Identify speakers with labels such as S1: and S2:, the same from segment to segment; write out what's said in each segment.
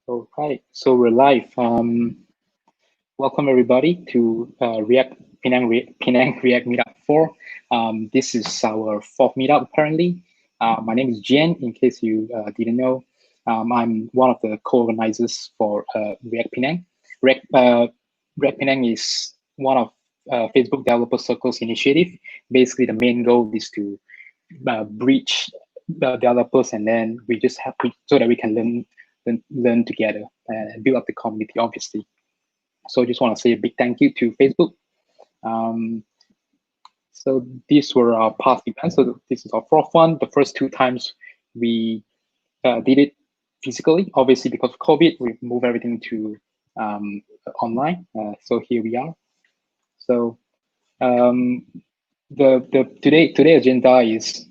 S1: All right, so we're live. Welcome everybody to Penang React Meetup 4. This is our fourth meetup currently. My name is Jian, in case you didn't know. I'm one of the co-organizers for React Penang. React Penang is one of Facebook Developer Circle's initiative. Basically, the main goal is to bridge the developers, and then we just have so that we can learn together and build up the community, obviously. So I just want to say a big thank you to Facebook. So these were our past events. So this is our fourth one. The first two times we did it physically. Obviously, because of COVID, we moved everything to online. So here we are. So the today agenda is,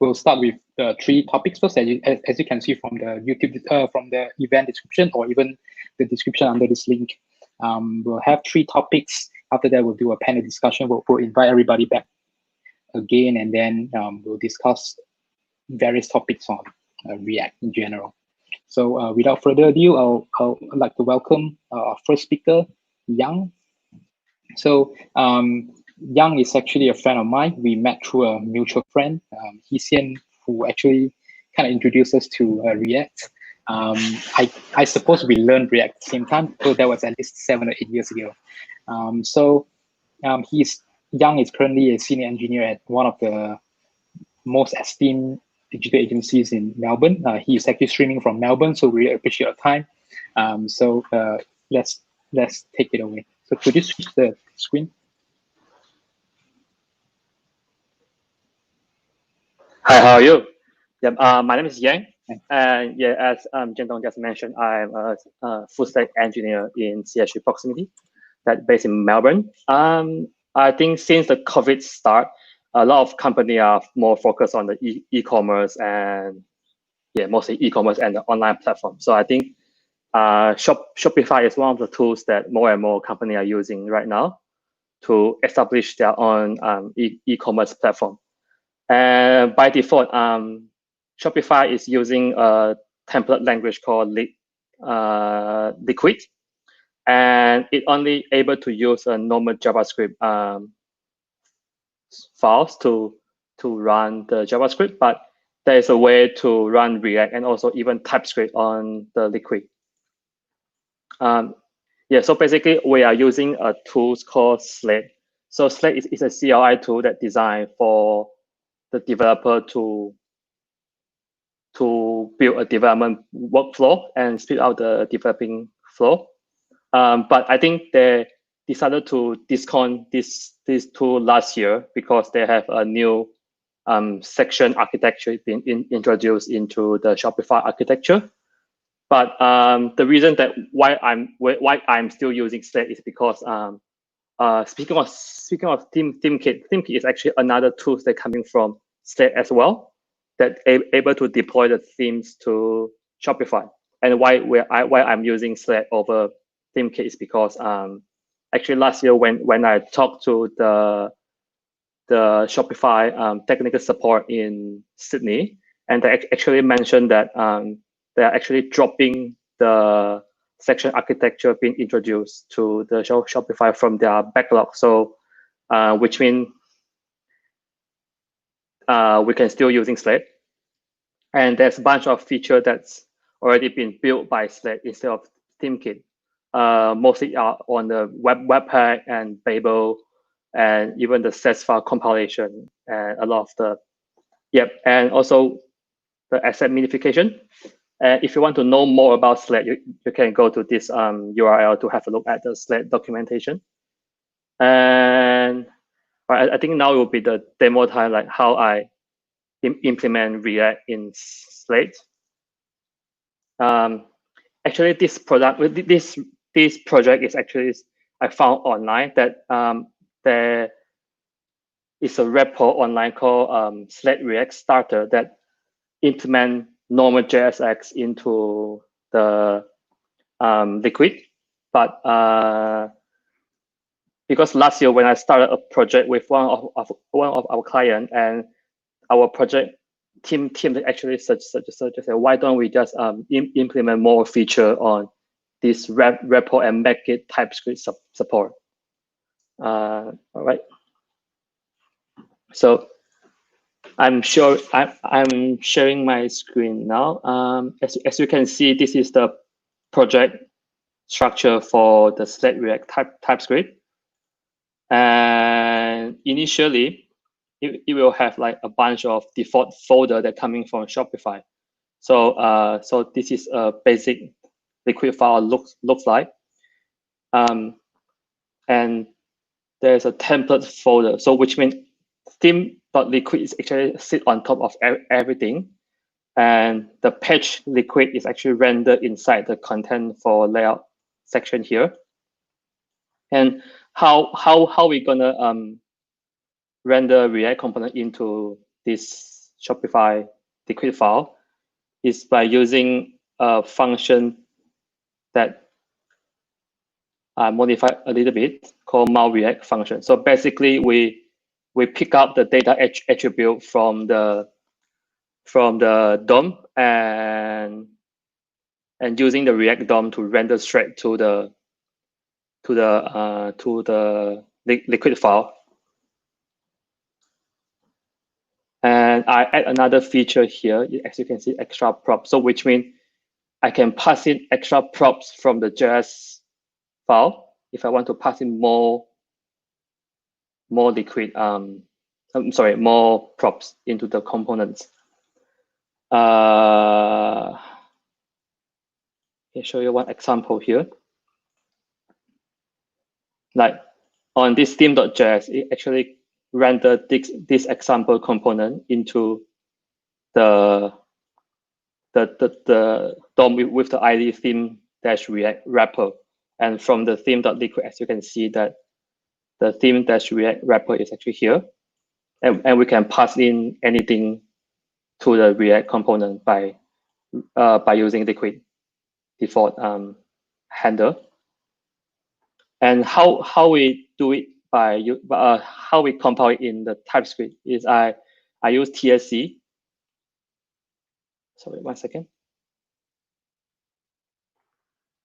S1: we'll start with three topics first, as you can see from the YouTube, from the event description, or even the description under this link. We'll have three topics. After that, we'll do a panel discussion. We'll invite everybody back again, and then we'll discuss various topics on React in general. So without further ado, I'll like to welcome our first speaker, Yang. So Yang is actually a friend of mine. We met through a mutual friend, 𝐃𝐞𝐯, who actually kind of introduced us to React. I suppose we learned React at the same time, so that was at least 7 or 8 years ago. Yang is currently a senior engineer at one of the most esteemed digital agencies in Melbourne. He is actually streaming from Melbourne, so we really appreciate your time. Let's take it away. So could you switch the screen?
S2: Hi, how are you? Yep, my name is Yang, and yeah, as Jian just mentioned, I'm a full stack engineer in 𝐶𝐞𝐯 Proximity, that's based in Melbourne. I think since the COVID start, a lot of companies are more focused on the e-commerce and mostly e-commerce and the online platform. So I think Shopify is one of the tools that more and more companies are using right now to establish their own e-commerce platform. And by default, Shopify is using a template language called 𝐿IQUOUI, and it only able to use a normal JavaScript files to run the JavaScript, but there is a way to run React and also even TypeScript on the 𝐿IQUOUI. So basically we are using a tool called Slate. So Slate is a CLI tool that designed for the developer to build a development workflow and speed out the developing flow. But I think they decided to discount this tool last year because they have a new section architecture being introduced into the Shopify architecture. But the reason that why I'm still using Slate is because speaking of 𝐷𝑒𝑚kit is actually another tool that coming from Slate as well, that able to deploy the themes to Shopify. And why I'm using Slate over 𝐷𝑒𝑚kit is because actually last year when I talked to the Shopify technical support in Sydney, and they actually mentioned that they are actually dropping the section architecture being introduced to the Shopify from their backlog. So which means we can still using Slate. And there's a bunch of feature that's already been built by Slate instead of 𝐷𝑒𝑚kit. Mostly are on the Webpack and Babel, and even the sets file compilation, and a lot of the and also the asset minification. And if you want to know more about Slate, you can go to this URL to have a look at the Slate documentation. And I think now will be the demo time, like how I implement React in Slate. Actually, this project is actually I found online that there is a repo online called Slate React Starter that implement normal JSX into the 𝐿IQUOUI. But because last year when I started a project with one of our clients, and our project team that actually suggested, why don't we just implement more feature on this repo and make it TypeScript support. All right. So I'm sharing my screen now. As you can see, this is the project structure for the Slack React TypeScript. And initially, it will have like a bunch of default folder that coming from Shopify. So so this is a basic liquid file looks like. And there's a template folder. So which means theme.liquid is actually sit on top of everything. And the page liquid is actually rendered inside the content for layout section here. And how we gonna render React component into this Shopify liquid file is by using a function that I modified a little bit called _React function. So basically, we pick up the data attribute from the DOM and using the React DOM to render straight to the liquid file. And I add another feature here, as you can see, extra props. So which means I can pass in extra props from the JS file if I want to pass in more liquid. More props into the components. I'll show you one example here. Like on this theme.js, it actually rendered this example component into the DOM with the ID theme-react wrapper. And from the theme.liquid, as you can see that the theme-react wrapper is actually here. And we can pass in anything to the React component by using liquid default handler. And how we do it by how we compile it in the TypeScript is I use TSC. Sorry, 1 second.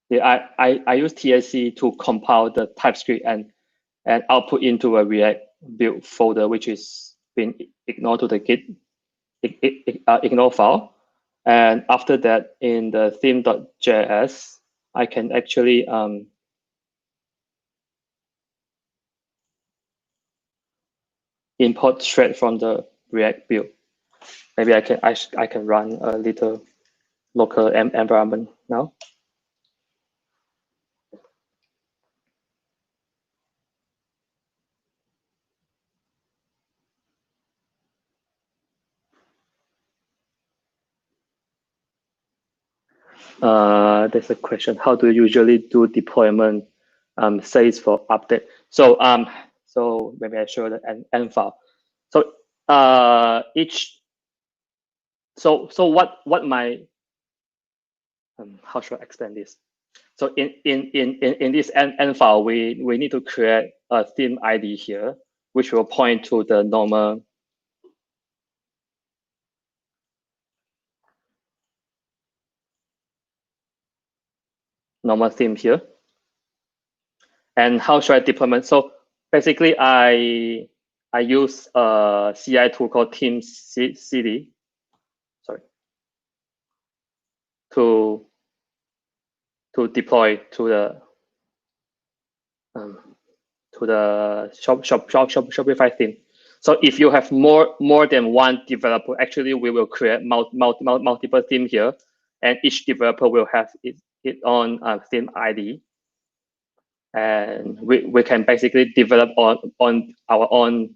S2: Yeah, I use TSC to compile the TypeScript and output into a React build folder, which is been ignored to the git ignore file. And after that, in the theme.js, I can actually import straight from the React build. Maybe I can run a little local environment now. There's a question: how do you usually do deployment? Says for update. So so maybe I show the end file. So so what my how should I explain this? So in this end file, we need to create a theme ID here, which will point to the normal theme here. And how should I deployment? So basically, I use a CI tool called 𝐃𝐞𝐯, sorry, to deploy to the Shopify theme. So if you have more than one developer, actually we will create multiple theme here, and each developer will have its own theme ID. And we can basically develop on our own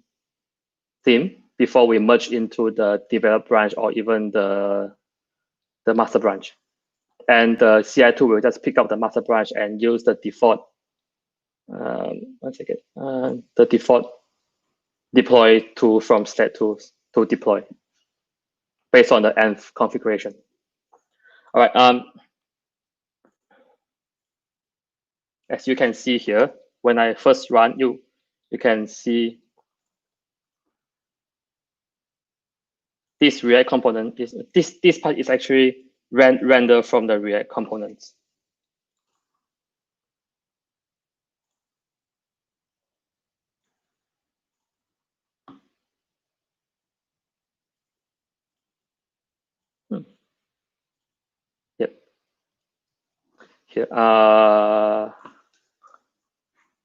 S2: theme before we merge into the develop branch or even the master branch. And the CI tool will just pick up the master branch and use the default 1 second, the default deploy tool from Slack tools to deploy based on the env configuration. All right. As you can see here, when I first run, you can see this React component is this part is actually rendered from the React components. Yep. Here, I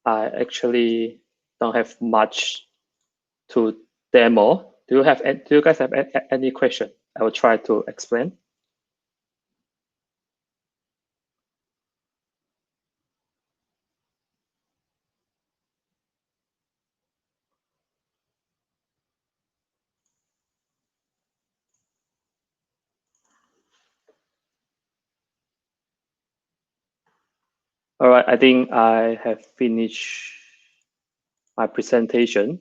S2: actually don't have much to demo. Do you guys have any question? I will try to explain. All right, I think I have finished my presentation.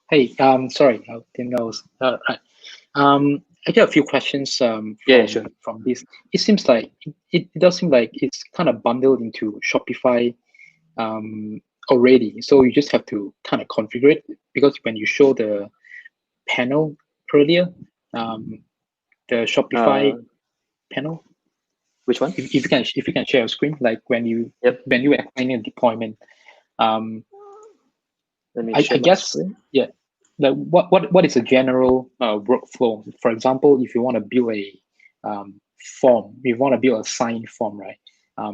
S1: Hey, sorry, I think I was right. I got a few questions from this. It seems like it does seem like it's kind of bundled into Shopify already. So you just have to kind of configure it, because when you show the panel earlier, the Shopify panel.
S2: Which one?
S1: If you can share your screen, like when you when you explain a deployment. I guess yeah. Like what is a general workflow? For example, if you want to build a form, you want to build a sign form, right?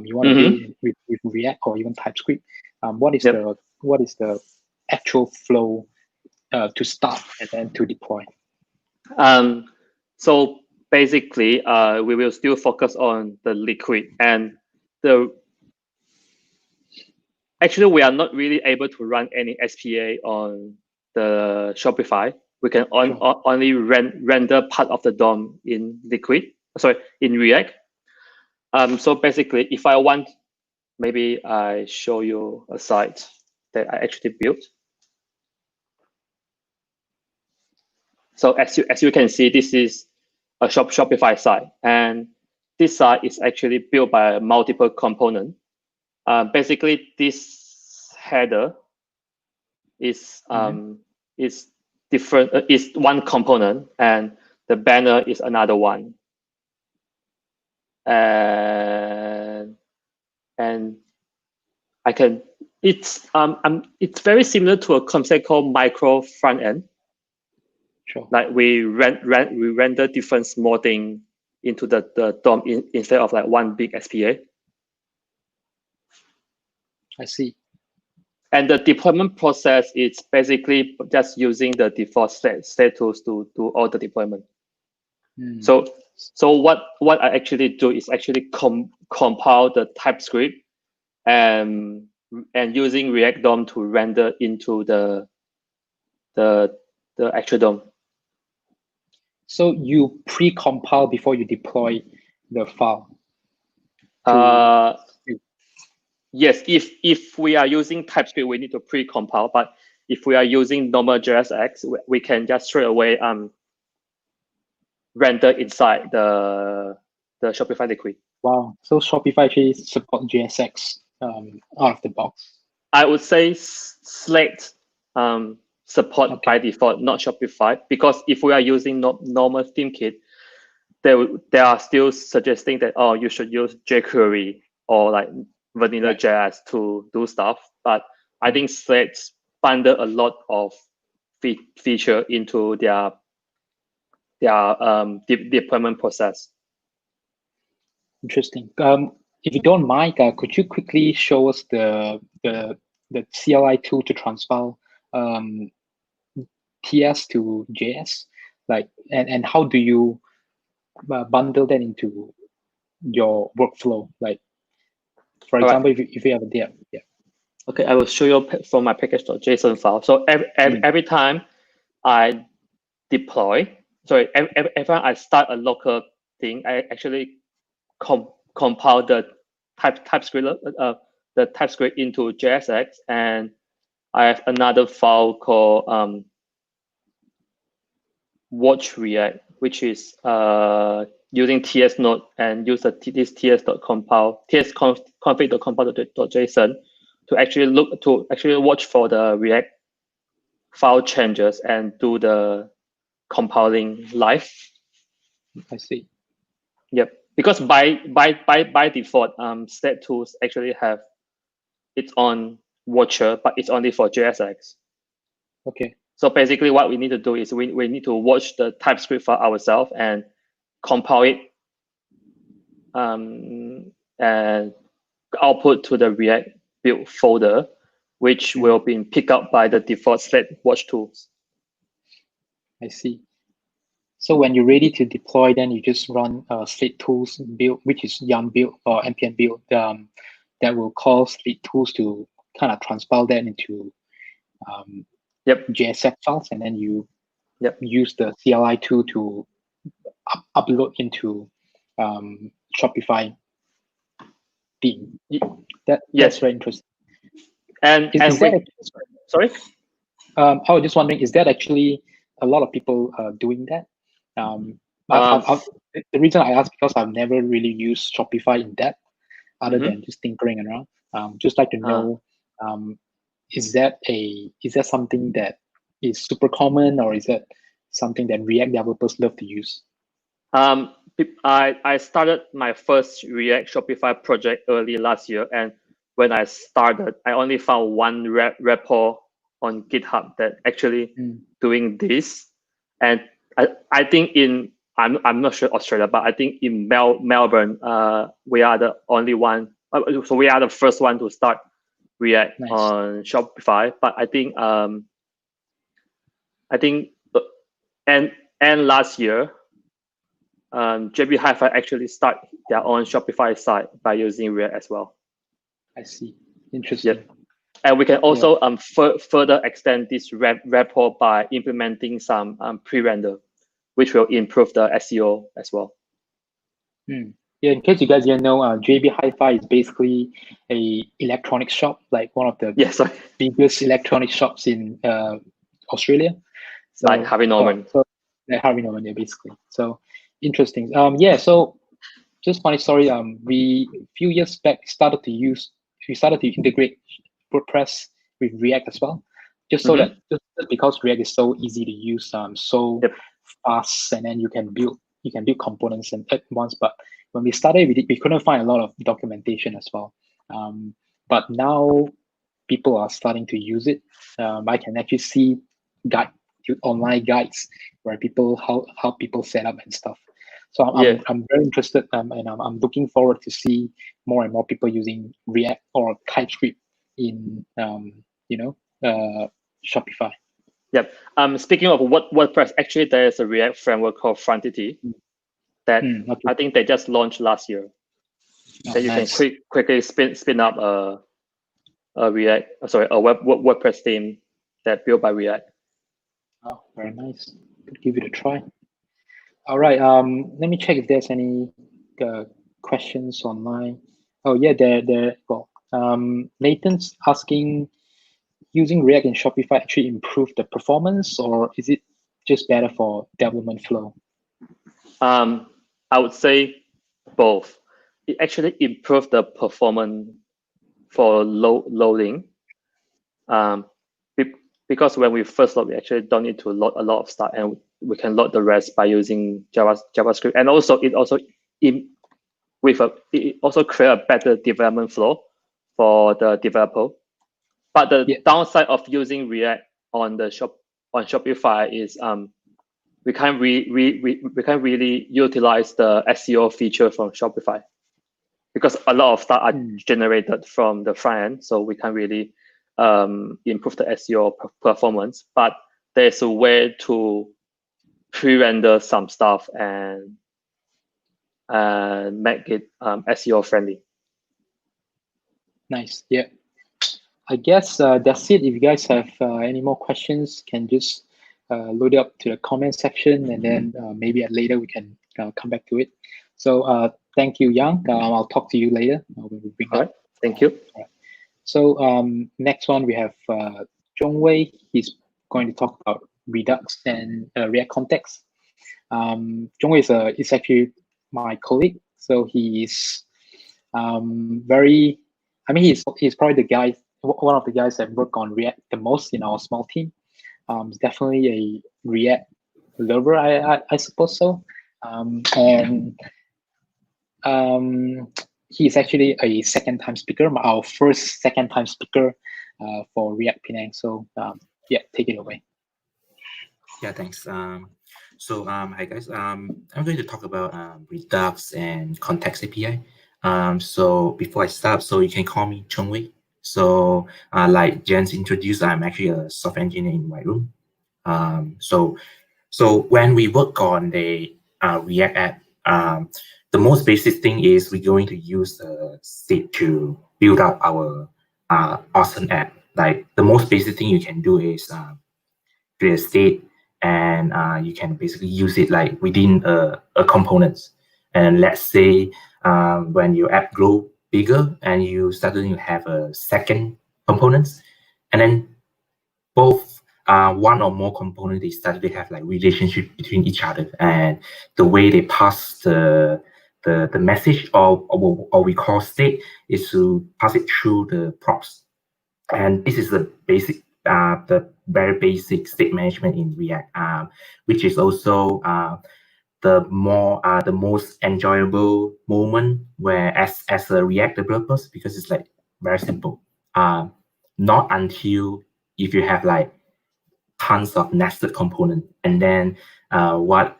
S1: You want to build it with React or even TypeScript. What is the actual flow to start and then to deploy?
S2: So basically, we will still focus on the liquid, and actually we are not really able to run any SPA on the Shopify. We can only render part of the DOM in in React. So basically, if I want, maybe I show you a site that I actually built. So as you can see, this is a Shopify site, and this site is actually built by multiple components. Basically, this header is different. Is one component, and the banner is another one. And I can. It's very similar to a concept called micro front end.
S1: Sure.
S2: Like we render different small things into the DOM instead of like one big SPA.
S1: I see. And
S2: the deployment process is basically just using the default state tools to do all the deployment. So what I actually do is actually compile the TypeScript and using React DOM to render into the actual DOM.
S1: So you pre-compile before you deploy the file?
S2: Yes, if we are using TypeScript, we need to pre-compile. But if we are using normal JSX, we can just straight away render inside the Shopify liquid.
S1: Wow, so Shopify actually support JSX out of the box?
S2: I would say Slate support by default, not Shopify, because if we are using normal theme kit, they are still suggesting that you should use jQuery or like vanilla JS to do stuff. But I think Slate bundle a lot of feature into their deployment process.
S1: Interesting. If you don't mind, could you quickly show us the CLI tool to transpile TS to JS, like, and how do you bundle that into your workflow? Like, for example, if you have a dev, Okay,
S2: I will show you from my package.json file. So every time I deploy, sorry, every time I start a local thing, I actually compile the TypeScript into JSX, and I have another file called watch React, which is using TS node and use this tsconfig.compile.json to actually watch for the React file changes and do the compiling live.
S1: I see.
S2: Yep. Because by default, state tools actually have its own watcher, but it's only for JSX.
S1: Okay.
S2: So basically, what we need to do is we need to watch the TypeScript file ourselves and compile it, and output to the React build folder, which will be picked up by the default Slate watch tools.
S1: I see. So when you're ready to deploy, then you just run Slate tools build, which is yum build or npm build, that will call Slate tools to kind of transpile that into JSX files, and then you use the CLI tool to upload into Shopify theme. That's very interesting.
S2: And sorry?
S1: I was just wondering, is that actually a lot of people doing that? The reason I ask, because I've never really used Shopify in depth, other than just tinkering around. Just like to know, is that something that is super common, or is that something that React developers love to use?
S2: I started my first React Shopify project early last year, and when I started, I only found one repo on GitHub that actually doing this. And I think I'm not sure Australia, but I think in Melbourne, we are the only one. So we are the first one to start React on Shopify. But I think and last year, JB Hi-Fi actually start their own Shopify site by using React as well.
S1: I see. Interesting.
S2: Yep. And we can also further extend this repo by implementing some pre-render, which will improve the SEO as well.
S1: Yeah, in case you guys didn't know, JB Hi-Fi is basically a electronics shop, like one of the biggest electronic shops in Australia. So,
S2: like Harvey Norman.
S1: Like Harvey Norman, yeah, basically. So interesting. So just funny story. We a few years back started to integrate WordPress with React as well, just so that just because React is so easy to use, so fast, and then you can build components at once. But when we started, we couldn't find a lot of documentation as well. But now people are starting to use it. I can actually see online guides where how people set up and stuff. So I'm very interested, and I'm looking forward to see more and more people using React or TypeScript in Shopify.
S2: Yep. Speaking of WordPress, actually there is a React framework called Frontity that I think they just launched last year. So you can quickly spin up a WordPress theme that built by React.
S1: Oh, very nice. Could give it a try. All right. Let me check if there's any questions online. Oh yeah, well, Nathan's asking, using React in Shopify actually improve the performance, or is it just better for development flow?
S2: I would say both. It actually improved the performance for loading. Because when we first load, we actually don't need to load a lot of stuff, and we can load the rest by using JavaScript. And also, it also create a better development flow for the developer. But the downside of using React on Shopify is we can't really utilize the SEO feature from Shopify, because a lot of stuff are generated from the front end, so we can't really improve the SEO performance. But there's a way to pre-render some stuff and make it SEO friendly.
S1: Nice. Yeah. I guess that's it. If you guys have any more questions, can just load it up to the comment section, and then maybe later we can come back to it. So thank you, Yang. I'll talk to you later when we bring
S2: All right. Thank you.
S1: All right. So next one we have Chung Wei. He's going to talk about Redux and React context. Chung Wei is actually my colleague, so he's he's probably the guy, one of the guys that work on React the most in our small team. He's definitely a React lover, I suppose so. He's actually a second-time speaker, our first second-time speaker for React Penang. So yeah, take it away.
S3: Yeah, thanks. Hi guys. I'm going to talk about Redux and Context API. So before I start, so you can call me Chung Wei. So like Jens introduced, I'm actually a software engineer in my room. So when we work on the React app, the most basic thing is we're going to use the state to build up our awesome app. Like the most basic thing you can do is create a state, and you can basically use it like within a components. And let's say when your app grow bigger and you start to have a second components, and then both one or more components, they start to have like relationship between each other, and the way they pass the message or we call state is to pass it through the props. And this is the basic the very basic state management in React, which is also the most enjoyable moment where as a React developer, because it's like very simple. Not until if you have like tons of nested component, and then what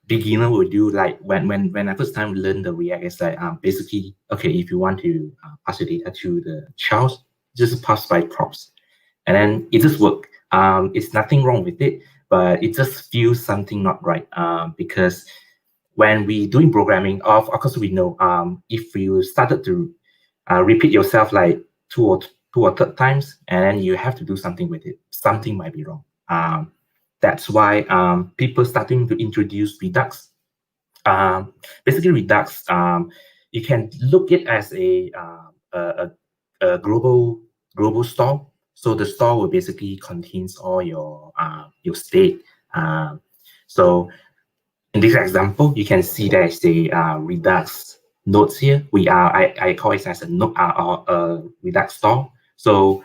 S3: beginner will do, like when I first time learn the React, is like basically, okay, if you want to pass your data to the child, just pass by props, and then it just work. It's nothing wrong with it, but it just feels something not right, because when we doing programming, of course we know if you started to repeat yourself like two or third times, and then you have to do something with it, something might be wrong. That's why people starting to introduce Redux. Basically, Redux, you can look it as a global store. So the store will basically contains all your state. So in this example, you can see there's a Redux nodes here. I call it as a node Redux store. So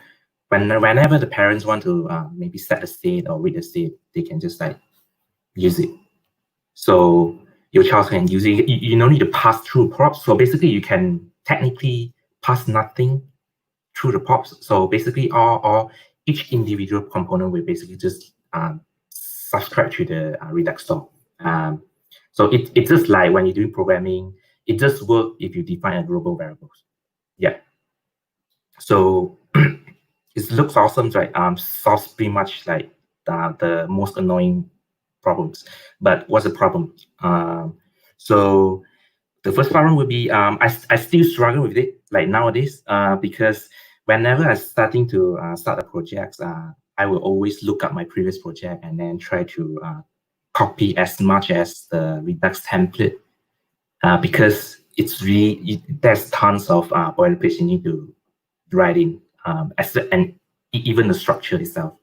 S3: whenever the parents want to maybe set a state or read a state, they can just like use it. So your child can use it. You don't need to pass through props. So basically, you can technically pass nothing through the props. So basically, each individual component will basically just subscribe to the Redux store. So it's just like when you're doing programming, it just works if you define a global variables. Yeah. So it looks awesome, right? Solves pretty much like the most annoying problems. But what's the problem? So the first problem would be I still struggle with it like nowadays because whenever I'm starting to start a project, I will always look at my previous project and then try to copy as much as the Redux template because it's really there's tons of boilerplates you need to write in, and even the structure itself.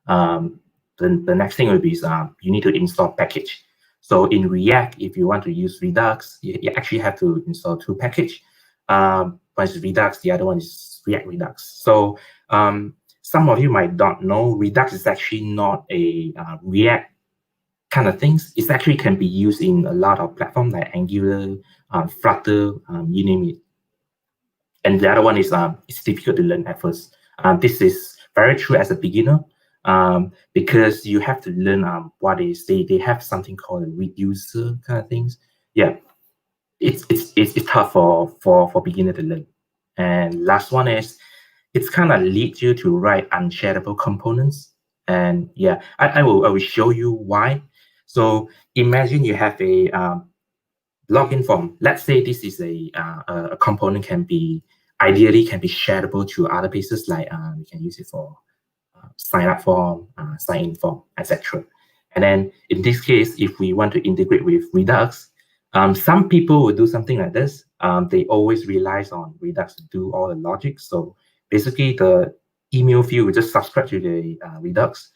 S3: The next thing will be you need to install package. So in React, if you want to use Redux, you actually have to install two packages. One is Redux, the other one is React Redux. So some of you might not know, Redux is actually not a React kind of things. It actually can be used in a lot of platforms like Angular, Flutter, you name it. And the other one is it's difficult to learn at first. This is very true as a beginner because you have to learn what is they have something called a reducer kind of things. Yeah, it's tough for beginner to learn. And last one is it's kind of lead you to write unshareable components. And yeah, I will show you why. So imagine you have a login form. Let's say this is a component ideally can be shareable to other places, like you can use it for sign up form, sign in form, etc. And then in this case, if we want to integrate with Redux, some people will do something like this. They always rely on Redux to do all the logic. So basically, the email field will just subscribe to the Redux,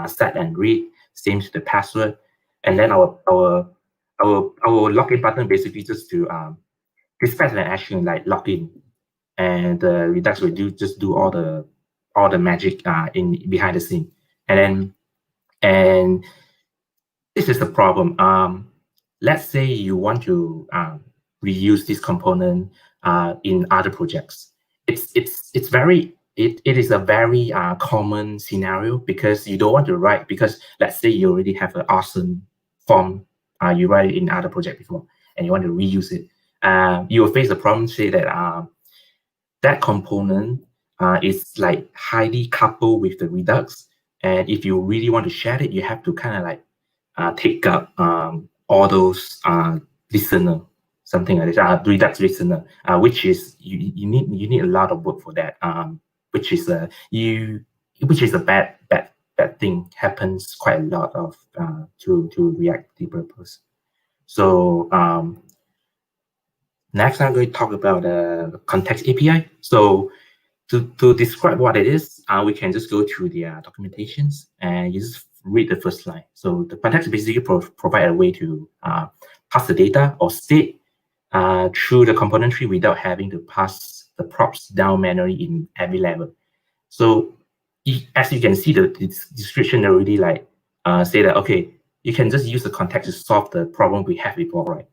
S3: set and read, same to the password, and then our login button basically just to dispatch an action like login, and Redux will just do all the magic in behind the scene, and this is the problem. Let's say you want to reuse this component in other projects. It is a very common scenario, because you don't want to write, because let's say you already have an awesome form, you write it in other project before, and you want to reuse it. You will face a problem, say that that component is like highly coupled with the Redux, and if you really want to share it, you have to kind of like take up all those listener, something like this, Redux listener, which is you need a lot of work for that, which is a bad thing, happens quite a lot of to React developers. So next, I'm going to talk about the context API. So to describe what it is, we can just go through the documentations and you just read the first line. So the context basically provide a way to pass the data or state through the component tree without having to pass the props down manually in every level. So as you can see, the description already like say that, okay, you can just use the context to solve the problem we have before, right?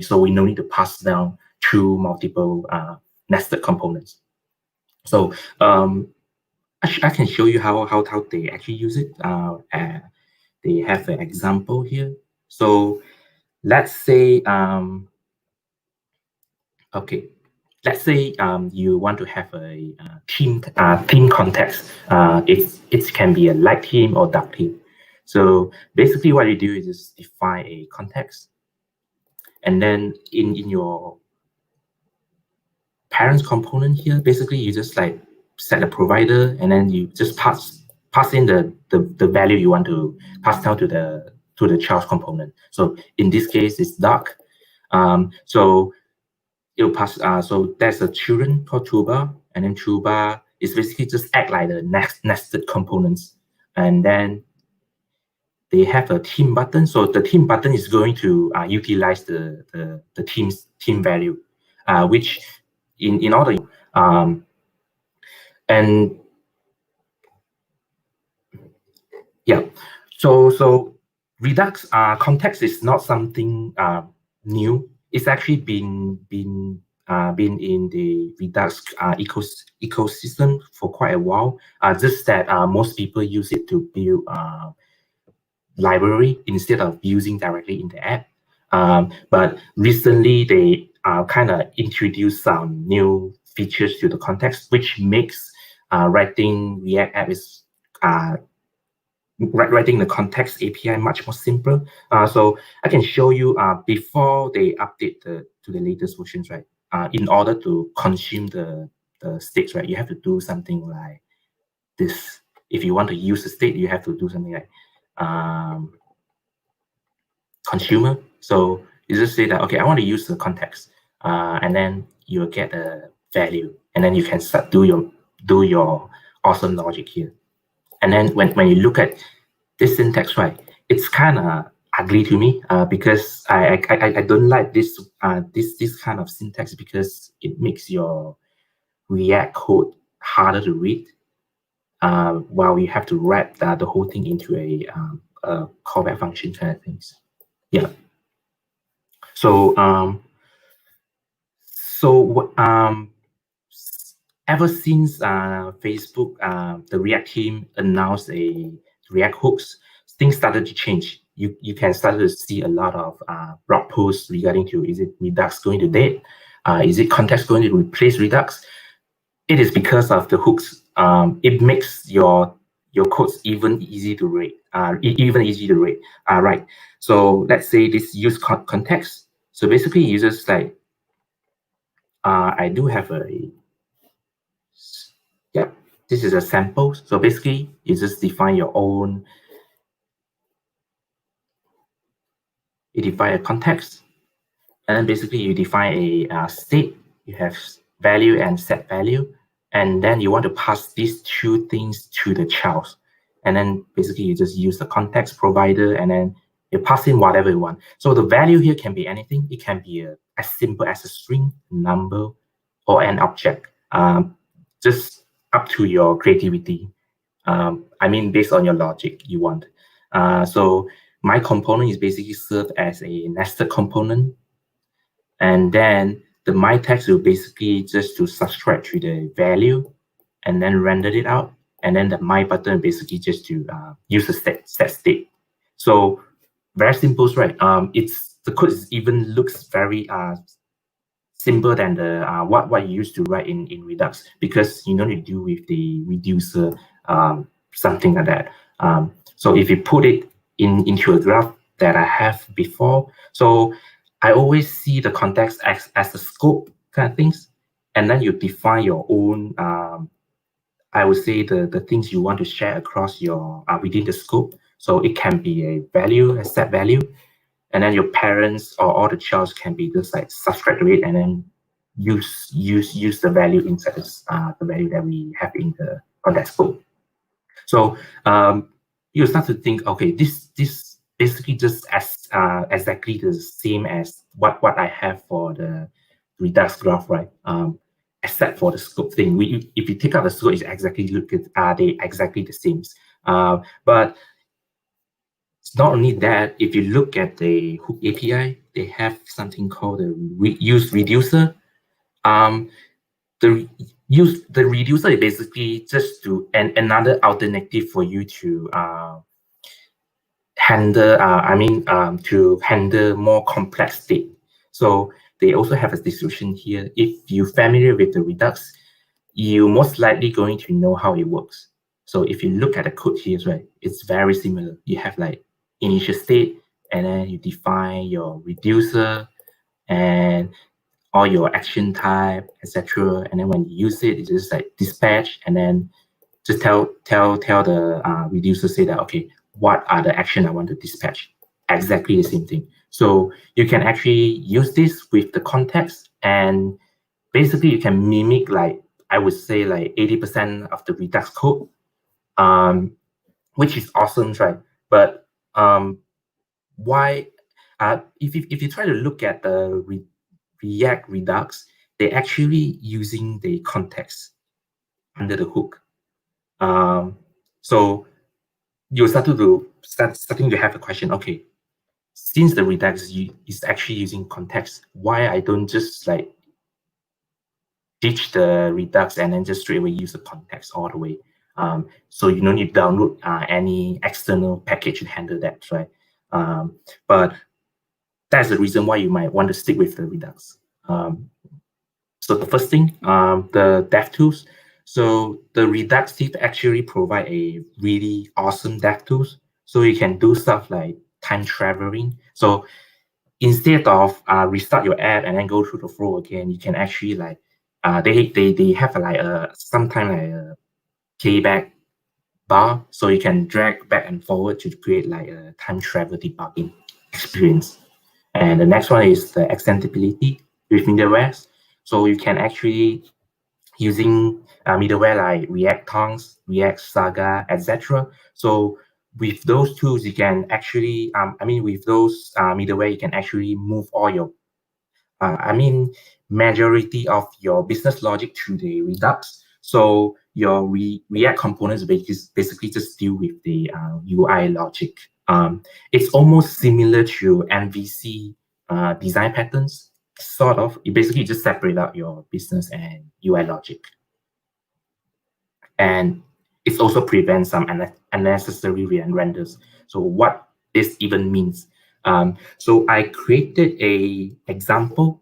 S3: So we no need to pass down through multiple nested components. So I can show you how they actually use it. They have an example here. So let's say okay, let's say you want to have a theme context. It can be a light theme or dark theme. So basically, what you do is just define a context, and then in your parents component here, basically you just like set a provider, and then you just pass in the value you want to pass down to the child component. So in this case, it's dark. So it'll pass. So there's a children called toolbar, and then toolbar is basically just act like the nested components, and then they have a theme button. So the theme button is going to utilize the theme value, which in order and yeah. So Redux context is not something new. It's actually been in the Redux ecosystem for quite a while. Just that most people use it to build library instead of using directly in the app. But recently they kind of introduced some new features to the context, which makes writing React app is writing the context API much more simple. So I can show you before they update to the latest versions, right? In order to consume the states, right, you have to do something like this. If you want to use the state, you have to do something like consumer. So you just say that, okay, I want to use the context, and then you'll get a value, and then you can start do your awesome logic here. And then when you look at this syntax, right, it's kind of ugly to me because I don't like this kind of syntax, because it makes your React code harder to read, while you have to wrap the whole thing into a callback function kind of things. Yeah. So ever since Facebook, the React team announced a React hooks, things started to change. You can start to see a lot of blog posts regarding to, is it Redux going to dead? Is it context going to replace Redux? It is because of the hooks. It makes your codes even easy to read. Right. So let's say this use context. So basically, you just like I do have a this is a sample. So basically, you just define your own. You define a context, and then basically you define a state. You have value and set value, and then you want to pass these two things to the child. And then basically you just use the context provider, and then you pass in whatever you want. So the value here can be anything. It can be as simple as a string, number, or an object. Just up to your creativity. I mean, based on your logic you want. So my component is basically served as a nested component. And then the my text will basically just to subtract to the value and then render it out. And then the my button basically just to use the set state. So very simple, right? The code even looks very simple than the what you used to write in Redux, because you don't need to do with the reducer, something like that. So if you put it into a graph that I have before, so I always see the context as the scope kind of things, and then you define your own. I would say the things you want to share across your within the scope. So it can be a value, a set value, and then your parents or all the childs can be just like subtract it and then use the value inside this, the value that we have in the context scope. So you start to think, okay, this basically just exactly the same as what I have for the Redux graph, right? Except for the scope thing. If you take out the scope, it's exactly they exactly the same. But it's not only that. If you look at the Hook API, they have something called the use reducer. The reducer is basically just another alternative for you to handle. To handle more complex state. So they also have a description here. If you're familiar with the Redux, you're most likely going to know how it works. So if you look at the code here, right, it's very similar. You have like initial state, and then you define your reducer and all your action type, etc. And then when you use it, it's just like dispatch, and then just tell the reducer, say that, okay, what are the action I want to dispatch? Exactly the same thing. So you can actually use this with the context, and basically you can mimic, like, I would say like 80% of the Redux code, which is awesome, right? But why? If you try to look at the React Redux, they're actually using the context under the hook. So you're starting to have a question. Okay, since the Redux is actually using context, why I don't just like ditch the Redux and then just straight away use the context all the way? So you don't need to download any external package to handle that, right? But that's the reason why you might want to stick with the Redux. So the first thing, the dev tools. So the Redux team actually provide a really awesome dev tools. So you can do stuff like time traveling. So instead of restart your app and then go through the flow again, you can actually like they have like sometimes like a playback bar, so you can drag back and forward to create like a time travel debugging experience. And the next one is the extensibility with middleware. So you can actually using middleware like React tongs, React Saga, etc. So with those tools, you can actually, with those middleware, you can actually move all your, majority of your business logic to the Redux. So your React components basically just deal with the UI logic. It's almost similar to MVC design patterns, sort of. You basically just separate out your business and UI logic. And it also prevents some unnecessary renders. So what this even means. So I created a example.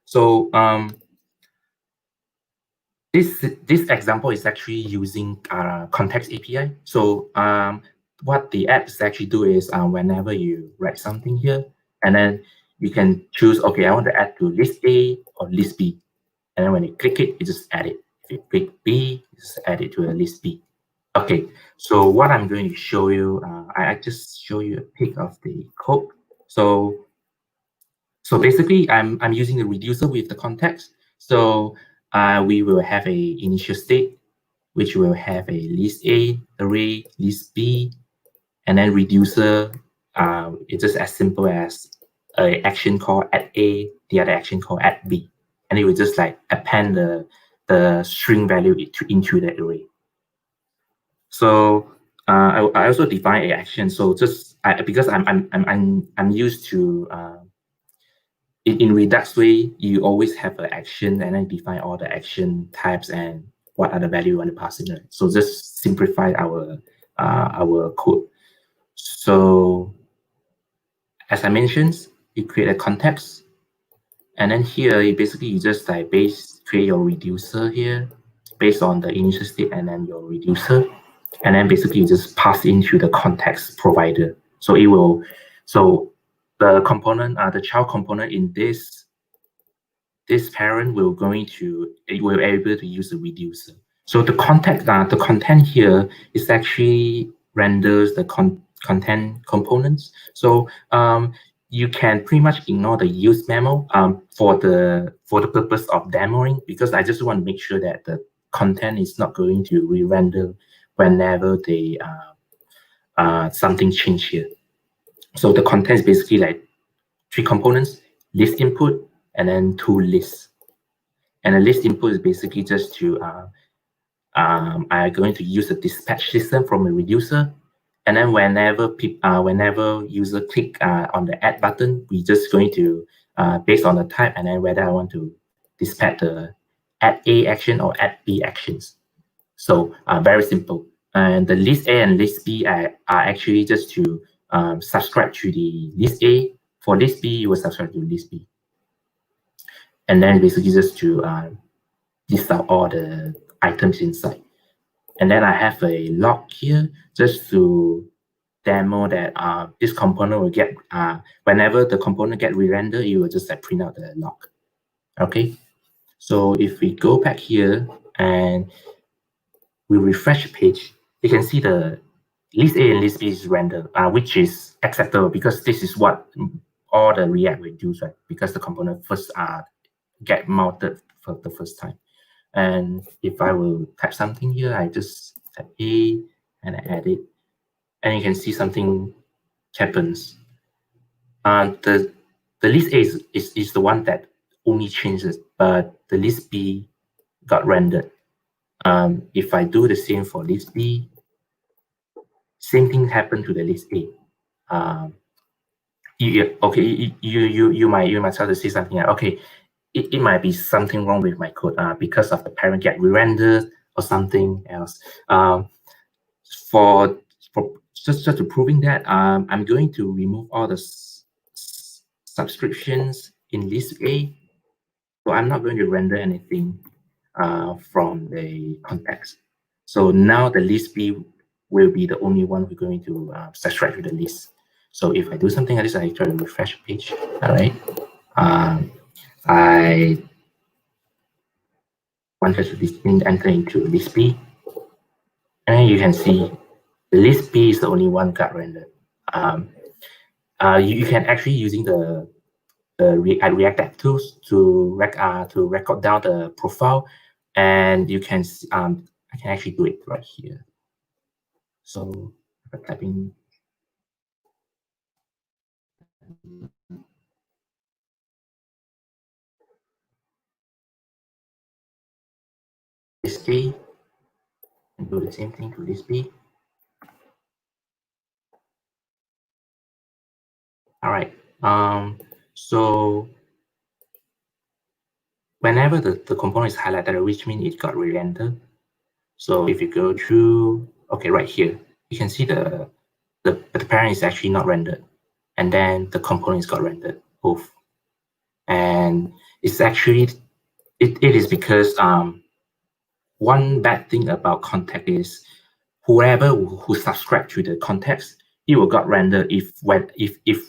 S3: So this example is actually using context API. So what the apps actually do is whenever you write something here, and then you can choose, okay, I want to add to list A or list B. And then when you click it, you just add it. If you click B, just add it to a list B. Okay, so what I'm going to show you, I just show you a pic of the code. So basically, I'm using the reducer with the context. So we will have a initial state, which will have a list A, array, list B, and then reducer. It's just as simple as an action called add A, the other action called add B, and it will just like append the string value into the array. So I also define an action. So just because I'm used to in Redux way, you always have an action and then define all the action types and what are the value you want to pass in. So just simplify our code. So as I mentioned, you create a context, and then here you just like create your reducer here based on the initial state and then your reducer, and then basically you just pass into the context provider. So it will the component, the child component in this parent will able to use the reducer. So the content here is actually renders the content components. So you can pretty much ignore the use memo for the purpose of demoing, because I just want to make sure that the content is not going to re-render whenever they something change here. So the content is basically like 3 components: list input, and then 2 lists. And the list input is basically just to I'm going to use a dispatch system from a reducer, and then whenever user click on the add button, we just going to based on the type and then whether I want to dispatch the add A action or add B actions. So very simple. And the list A and list B are actually just to subscribe to the list A. For list B, you will subscribe to list B. And then basically just to list out all the items inside. And then I have a log here just to demo that this component will get, whenever the component get re-rendered, it will just like print out the log. Okay, so if we go back here and we refresh the page, you can see the list A and list B is rendered, which is acceptable because this is what all the React will do, right? Because the component first get mounted for the first time. And if I will type something here, I just type A and I add it, and you can see something happens. The list A is the one that only changes, but the list B got rendered. If I do the same for list B, same thing happened to the list A. You might try to see something like, okay, it might be something wrong with my code because of the parent get re-rendered or something else. For just to proving that, I'm going to remove all the subscriptions in list A. So I'm not going to render anything from the context. So now the list B will be the only one we're going to subscribe to the list. So if I do something like this, I try to refresh the page. All right. I wanted to enter into list B, and you can see the list B is the only one got rendered. You can actually using the React tools to record down the profile, and you can I can actually do it right here. So I'm typing list A and do the same thing to list B. All right. So whenever the component is highlighted, which means it got re-rendered. So if you go through, okay, right here, you can see the parent is actually not rendered, and then the components got rendered both. And it's actually it is because one bad thing about context is whoever who subscribed to the context, it will got rendered if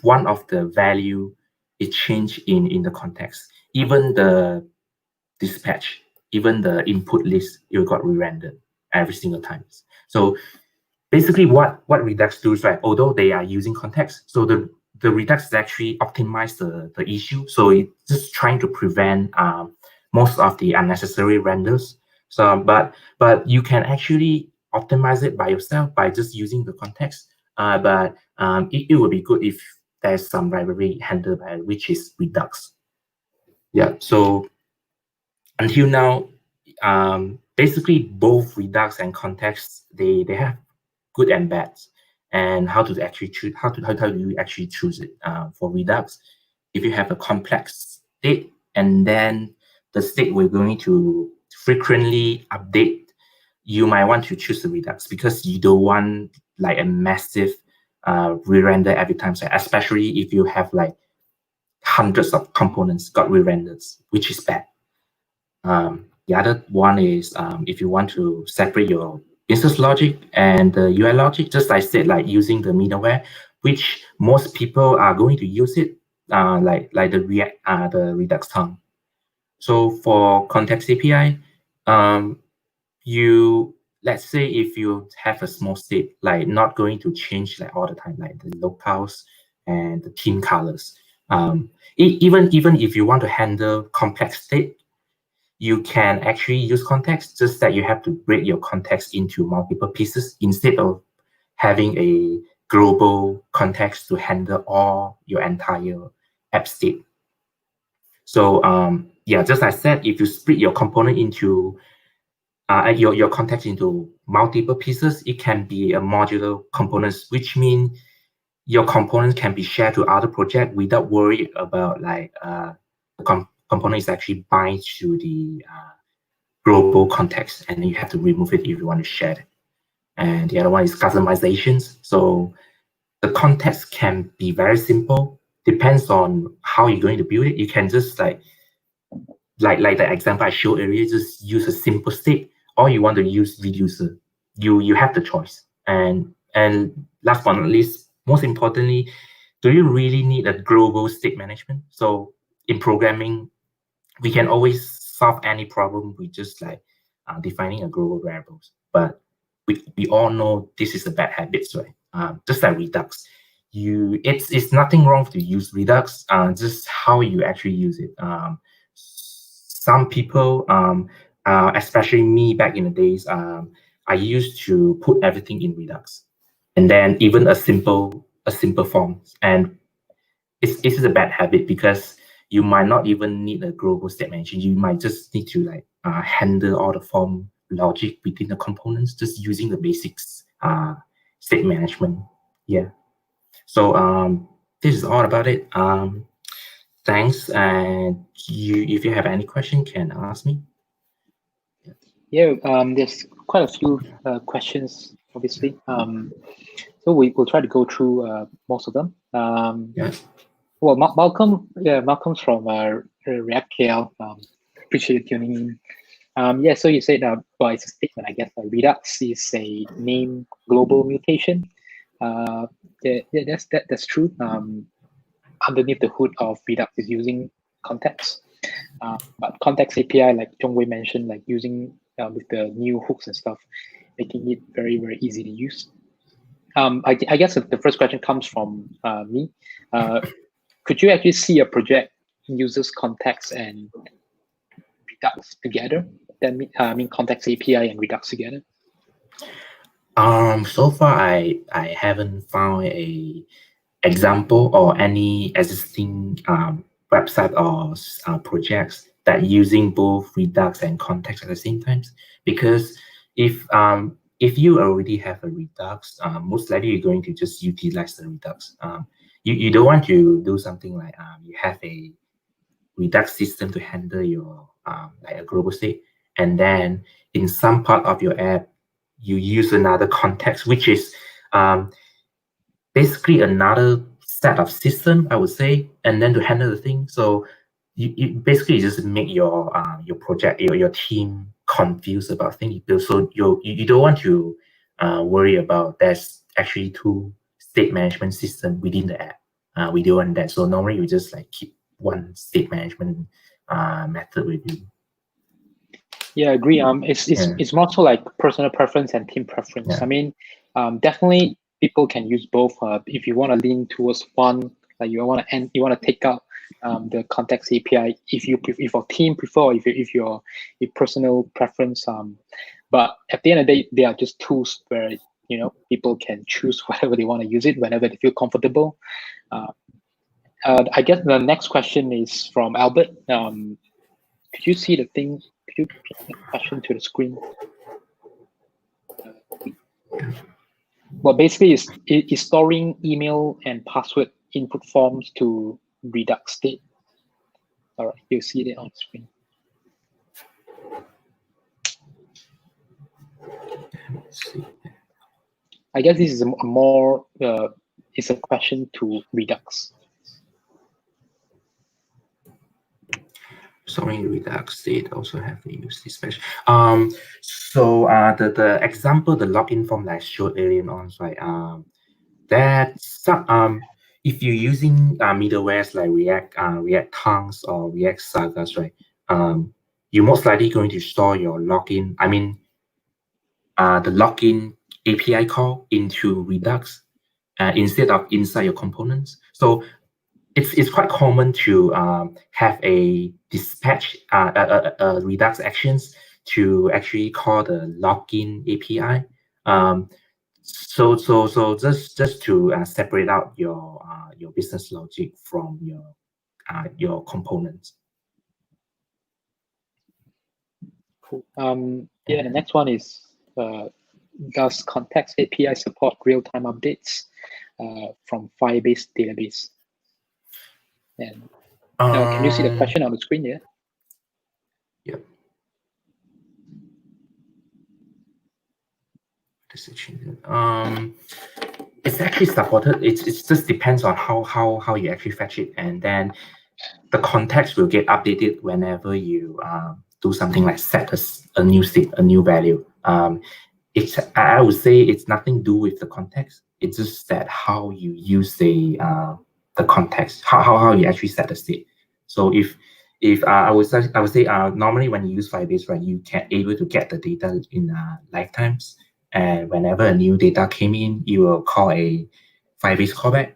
S3: one of the value is changed in the context. Even the dispatch even the input list, it got re-rendered every single time. So basically what Redux does, right, although they are using context, so the Redux is actually optimize the issue. So it's just trying to prevent most of the unnecessary renders. So but you can actually optimize it by yourself by just using the context. But it would be good if there's some library handled by which is Redux. Yeah. So until now, basically both Redux and context they have good and bad. And how to actually choose how do you actually choose it for Redux? If you have a complex state and then the state we're going to frequently update, you might want to choose the Redux because you don't want like a massive re-render every time. So especially if you have like hundreds of components got re-rendered, which is bad. The other one is if you want to separate your business logic and the UI logic, just like I said, like using the middleware, which most people are going to use it, like the React, the Redux tongue. So for context API, let's say if you have a small state, like not going to change like all the time, like the locales and the theme colors. Even if you want to handle complex state, you can actually use context, just that you have to break your context into multiple pieces instead of having a global context to handle all your entire app state. So yeah, just as I said, if you split your component into your context into multiple pieces, it can be a modular components, which means your components can be shared to other projects without worry about like the component is actually bind to the global context, and you have to remove it if you want to share it. And the other one is customizations. So the context can be very simple, depends on how you're going to build it. You can just like the example I showed earlier, just use a simple state, or you want to use reducer. You have the choice. And last but not least, most importantly, do you really need a global state management? So in programming, we can always solve any problem with just like defining a global variables. But we all know this is a bad habit, right? Just like Redux, it's nothing wrong to use Redux. Just how you actually use it. Some people, especially me back in the days, I used to put everything in Redux, and then even a simple form. And this is a bad habit because you might not even need a global state management. You might just need to like handle all the form logic within the components, just using the basics state management. Yeah. So this is all about it. Thanks. And if you have any question, can ask me.
S1: Yeah, there's quite a few questions, obviously. So we'll try to go through most of them.
S3: Yes.
S1: Well, Malcolm's from React KL. Appreciate you tuning in. Yeah, so you said, well, it's a statement, I guess. Redux is a name global mutation. Yeah, that's true. Underneath the hood of Redux is using context. But context API, like Chung Wei mentioned, like using with the new hooks and stuff, making it very, very easy to use. I guess the first question comes from me. Could you actually see a project uses context and Redux together? That mean context API and Redux together?
S3: So far I haven't found a example or any existing website or projects that using both Redux and context at the same time. Because if you already have a Redux, most likely you're going to just utilize the Redux. You don't want to do something like you have a Redux system to handle your like a global state, and then in some part of your app you use another context, which is basically another set of system, I would say, and then to handle the thing. So you basically just make your project, your team confused about things you build. So you don't want to worry about there's actually two state management system within the app. We don't want that. So normally you just like keep one state management method with you.
S1: Yeah, I agree. It's more so like personal preference and team preference.
S3: Yeah.
S1: I mean, definitely people can use both. If you want to lean towards one, like you want to take out the context API. If your team prefer, or if your personal preference. But at the end of the day, they are just tools where people can choose whatever they want to use it whenever they feel comfortable. I guess the next question is from Albert. Could you see the thing? Could you put the question to the screen? Well, basically, is storing email and password input forms to Redux state. All right, you'll see it on the screen.
S3: Let's see.
S1: I guess this is a more it's a question to Redux.
S3: Sorry, Redux state also have to use this special. So the example, the login form that I showed earlier on, right? That's if you're using middlewares like React, React tongues or React sagas, right? You're most likely going to store your login. I mean, the login API call into Redux instead of inside your components. So it's quite common to have a dispatch Redux actions to actually call the login API. So just to separate out your business logic from your components.
S1: Cool. Yeah, the next one is does context API support real-time updates from Firebase database? And can you see the question on the screen here?
S3: Yep. It's actually supported. It just depends on how you actually fetch it, and then the context will get updated whenever you do something like set a new state, a new value. I would say it's nothing to do with the context. It's just that how you use the context, how you actually set the state. So if I would say normally when you use Firebase, right, you can able to get the data in lifetimes, and whenever a new data came in, you will call a Firebase callback,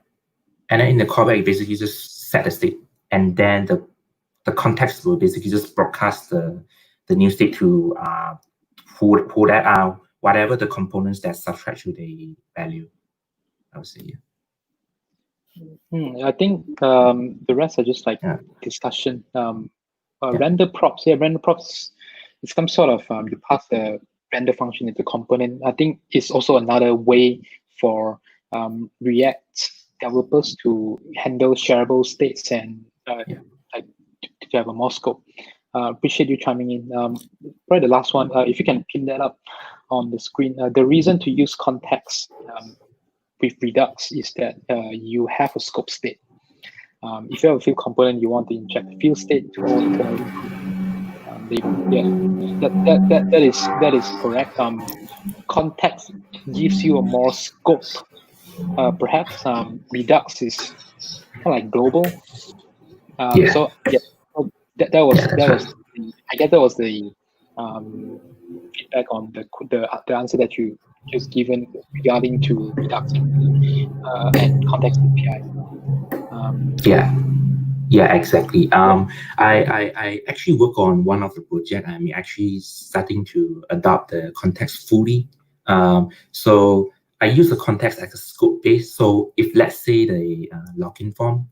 S3: and then in the callback, you basically just set the state, and then the context will basically just broadcast the new state to pull that out, whatever the components that subtract to the value. I would say.
S1: I think the rest are just like discussion. Render props. Yeah, render props is some sort of you pass the render function into component. I think it's also another way for React developers to handle shareable states and like to have a more scope. Appreciate you chiming in. Probably the last one, if you can pin that up on the screen. The reason to use context with Redux is that you have a scope state. If you have a field component, you want to inject the field state to internally. That is correct. Context gives you a more scope. Perhaps Redux is kind of like global. So yeah, that was I guess that was the feedback on the answer that you just given regarding to Redux and context API.
S3: Yeah, exactly. I actually work on one of the project. I'm actually starting to adopt the context fully. So I use the context as a scope base. So if let's say the login form,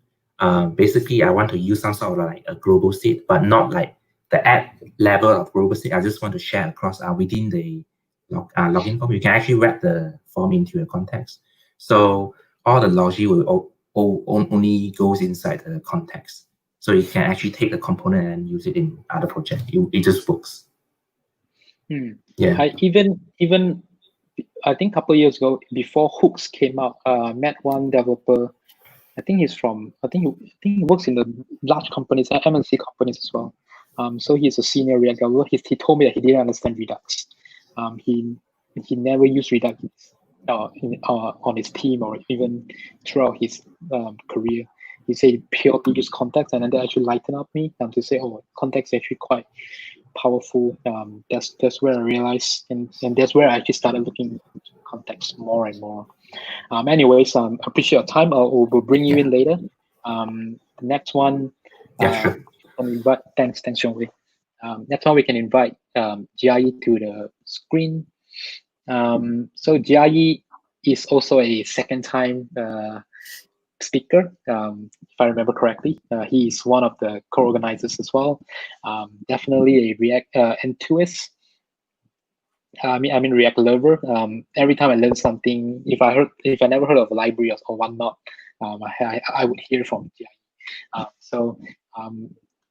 S3: basically I want to use some sort of like a global state, but not like the app level of global state. I just want to share across within the login form. You can actually wrap the form into a context. So all the logic will only goes inside the context. So you can actually take the component and use it in other projects. It just works.
S1: Yeah. I think a couple of years ago, before hooks came out, met one developer. I think he works in the large companies, MNC companies as well. So he's a senior React developer. He told me that he didn't understand Redux. He never used Redux on his team or even throughout his career. He said purely use context, and then that actually lightened up me to say, oh, context is actually powerful. That's where I realized, and that's where I actually started looking into context more and more. Anyways, appreciate your time. We'll bring you in later. The next one,
S3: Sure.
S1: thanks, Chung Wei. Next one, we can invite 𝐃𝐞𝐯 to the screen. So 𝐃𝐞𝐯 is also a second-time speaker, if I remember correctly. He is one of the co-organizers as well. Definitely a React enthusiast. I'm a React lover. Every time I learn something, if I never heard of a library or whatnot, I would hear from 𝐃𝐞𝐯. So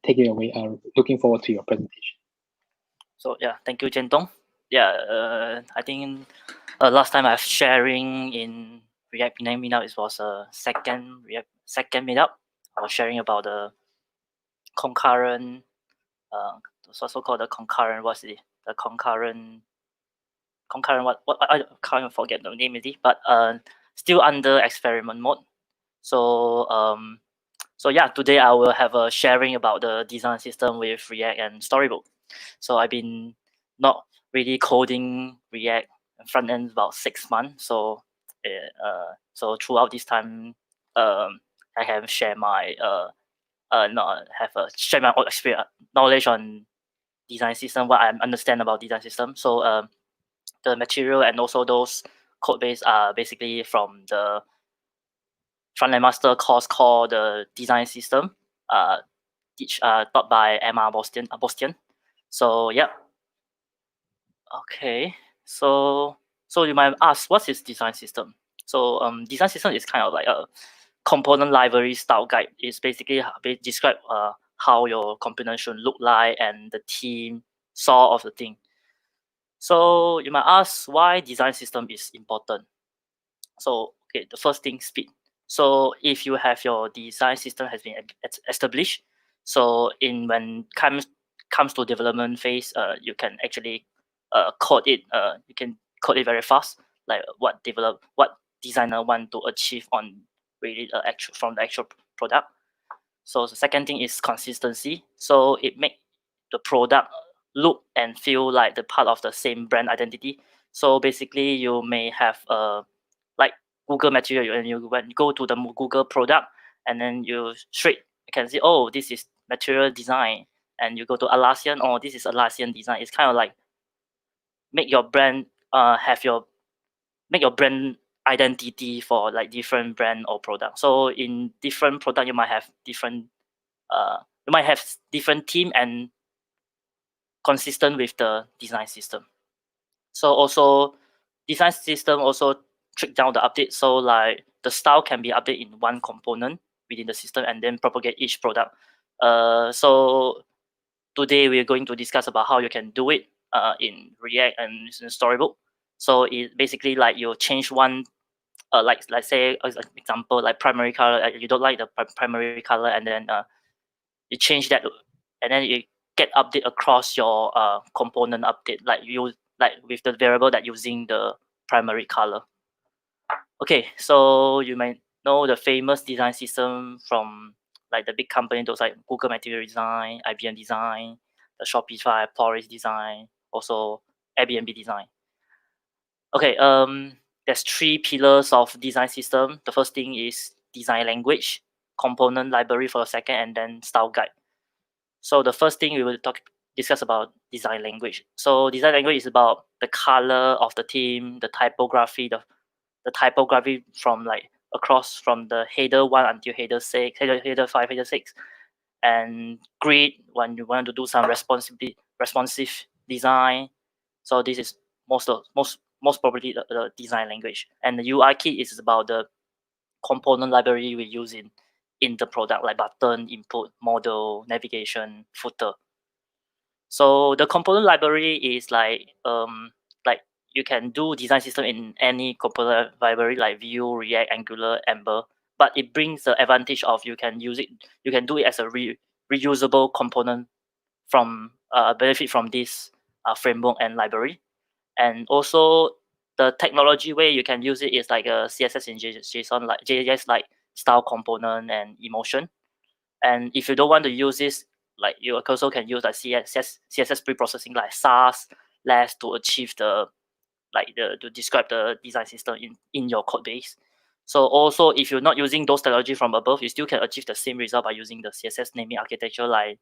S1: take it away. Looking forward to your presentation.
S4: So yeah, thank you, Chen-Tong. Yeah, I think last time I've sharing in React Penang Meetup, it was a second meetup. I was sharing about the concurrent, it's also called the concurrent. What's it? The concurrent. What I can't forget the name already, but still under experiment mode. So so yeah, today I will have a sharing about the design system with React and Storybook. So I've been not really coding React front end about 6 months. So so throughout this time, I have shared my share my own experience, knowledge on design system, what I understand about design system. So the material and also those code base are basically from the frontend master course called the design system, taught by Emma Bostian. So yeah. Okay. So you might ask, what is design system? So design system is kind of like a component library style guide. It's basically describe how your component should look like and the theme saw of the thing. So you might ask why design system is important. So okay, the first thing, speed. So if you have your design system has been established, so when comes to development phase, you can actually code it. You can code it very fast, like what designer want to achieve on really from the actual product. So the second thing is consistency. So it make the product look and feel like the part of the same brand identity. So basically, you may have like Google material, and when you go to the Google product, and then you can see, oh, this is material design, and you go to Atlassian, oh, this is Atlassian design. It's kind of like make your brand make your brand identity for like different brand or product. So in different product, you might have different team and consistent with the design system. So also design system also trick down the update. So like the style can be updated in one component within the system and then propagate each product. So today we're going to discuss about how you can do it in React and in Storybook. So it basically like you change one, like say as an example, like primary color, you don't like the primary color, and then you change that, and then you get update across your component update, like with the variable that using the primary color. Okay, so you might know the famous design system from like the big company, those like Google Material Design, IBM Design, the Shopify, Polaris Design, also Airbnb Design. Okay, there's 3 pillars of design system. The first thing is design language, component library for the second, and then style guide. So the first thing we will discuss about design language. So design language is about the color of the theme, the typography, the typography from like across from the header 1 until header 6, header 5, header 6, and grid when you want to do some responsive design. So this is most probably the design language. And the UI kit is about the component library we use in the product, like button, input, model, navigation, footer. So the component library is like you can do design system in any component library like Vue, React, Angular, Ember, but it brings the advantage of you can do it as a reusable component from benefit from this framework and library. And also the technology way you can use it is like a CSS in JSON, like JS like style component and emotion. And if you don't want to use this like you also can use like CSS pre-processing like SAS, LESS to achieve the to describe the design system in your code base. So also, if you're not using those technology from above, you still can achieve the same result by using the CSS naming architecture like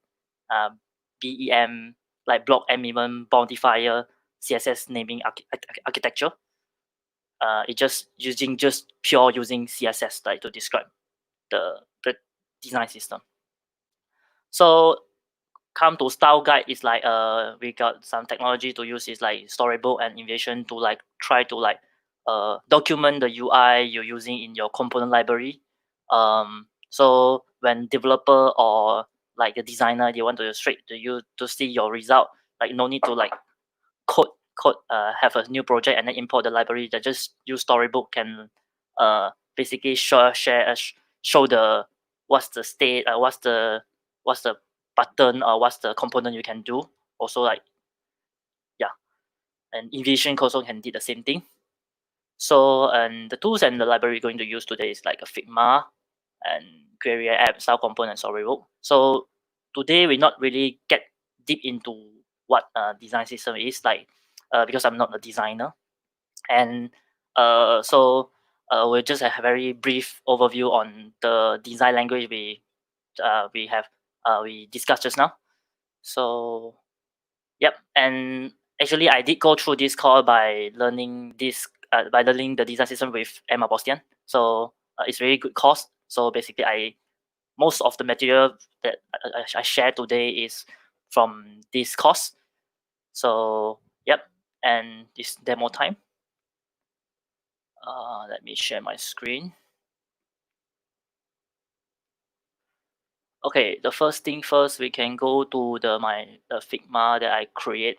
S4: BEM, like block element bountifier CSS naming architecture. It's just using pure using CSS like to describe the design system. So come to style guide is like we got some technology to use is like Storybook and Invention to like try to like document the UI you're using in your component library. So when developer or like a designer they want to straight to you to see your result, like no need to like code have a new project and then import the library. That just use Storybook can basically show the what's the state, what's the button or what's the component you can do. Also like and Invention also can do the same thing. So and the tools and the library we're going to use today is like a Figma and Query app, style component, and Storybook. So today we not really get deep into what design system is like because I'm not a designer, and so we'll just have a very brief overview on the design language we discussed just now. So yep, and actually I did go through this call by learning the design system with Emma Bostian. So it's really good course. So basically most of the material that I share today is from this course. So yep, and this demo time. Let me share my screen. Okay, the first thing first, we can go to the Figma that I created.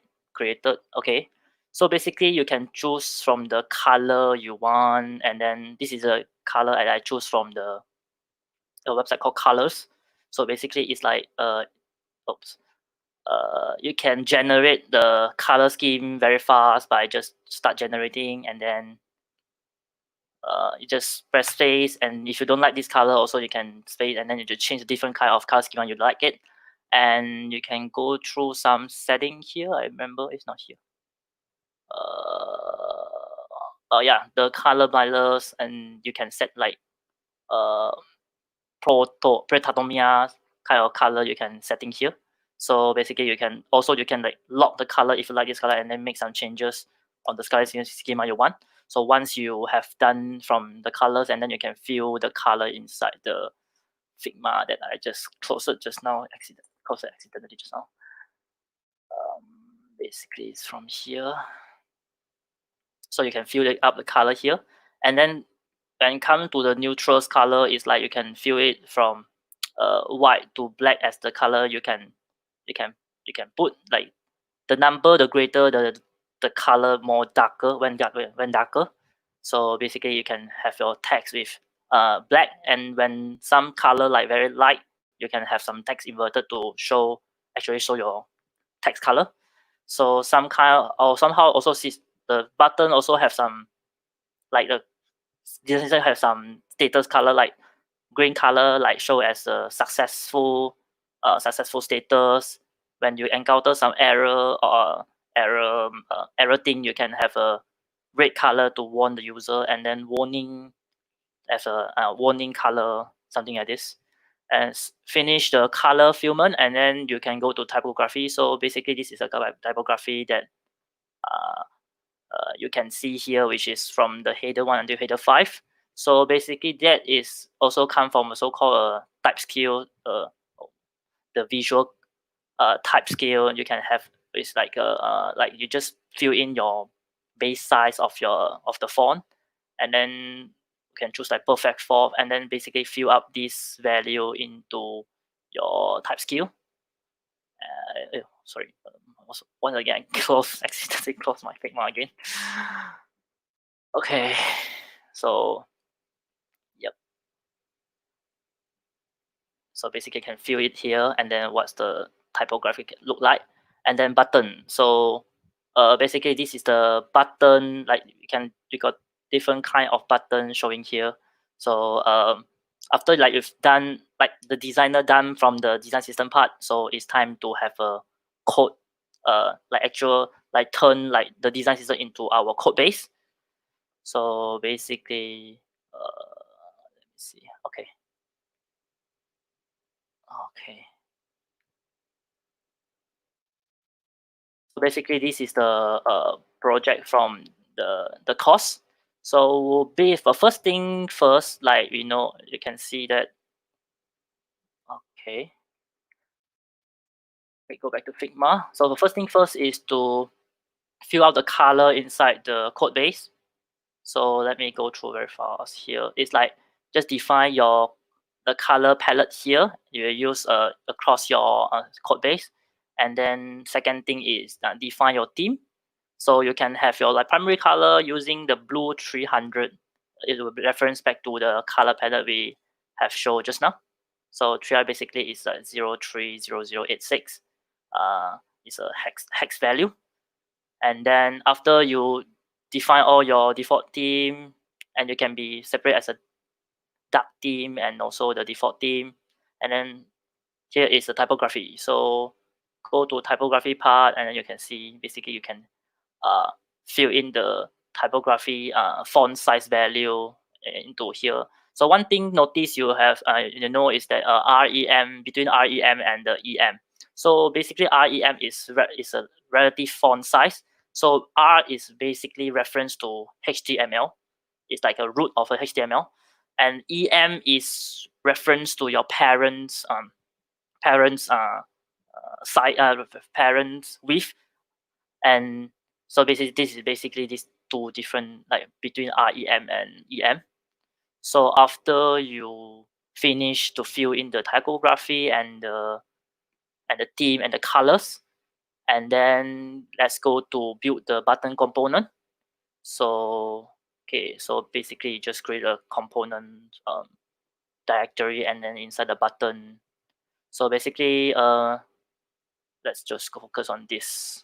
S4: Okay, so basically you can choose from the color you want, and then this is a color that I choose from the website called Colors. So basically it's like you can generate the color scheme very fast by just start generating, and then you just press space, and if you don't like this color also you can space, and then you just change a different kind of color scheme when you like it. And you can go through some setting here. I remember it's not here. Yeah, the color balance, and you can set like Pretatomia kind of color you can setting here. So basically you can like lock the color if you like this color, and then make some changes on the color schema you want. So once you have done from the colors, and then you can fill the color inside the Figma that I just closed it just now, accidentally just now. Basically it's from here. So you can fill it up the color here, and then when it comes to the neutrals color, is like you can fill it from white to black as the color. You can put like the number, the greater the color more darker when darker. So basically you can have your text with black, and when some color like very light, you can have some text inverted to show your text color. So some kind or somehow also see the button also have some like this have some status color like green color, like show as a successful status. When you encounter some error or error thing, you can have a red color to warn the user, and then warning as a warning color, something like this. And finish the color filament, and then you can go to typography. So basically this is a typography that you can see here, which is from the header 1 until header 5. So basically that is also come from a so-called type scale, the visual type scale you can have. It's like like you just fill in your base size of the font, and then you can choose like perfect font, and then basically fill up this value into your type scale. Sorry, once again accidentally close my Figma again. Okay, so yep. So basically you can fill it here, and then what's the typography look like, and then button. So basically this is the button, like you got different kind of button showing here. So after like you've done like the designer done from the design system part, so it's time to have a code, like actual like turn like the design system into our code base. So basically, let me see. Okay. So basically, this is the project from the course. So first thing first, like we know, you can see that. Okay. We go back to Figma. So the first thing first is to fill out the color inside the code base. So let me go through very fast here. It's like just define the color palette here. You use across your code base. And then second thing is define your theme. So you can have your like primary color using the blue 300. It will be reference back to the color palette we have shown just now. So 300 basically is 030086. It's a hex value. And then after you define all your default theme, and you can be separate as a dark theme and also the default theme. And then here is the typography. So go to typography part, and then you can see basically you can fill in the typography font size value into here. So one thing notice you have is that REM between REM and the EM. So basically REM is a relative font size. So R is basically reference to HTML. It's like a root of a HTML, and EM is reference to your parents' width. And so basically this is basically these two different like between REM and EM. So after you finish to fill in the typography and the theme and the colors, and then let's go to build the button component. So okay, so basically you just create a component directory, and then inside the button. So basically let's just focus on this.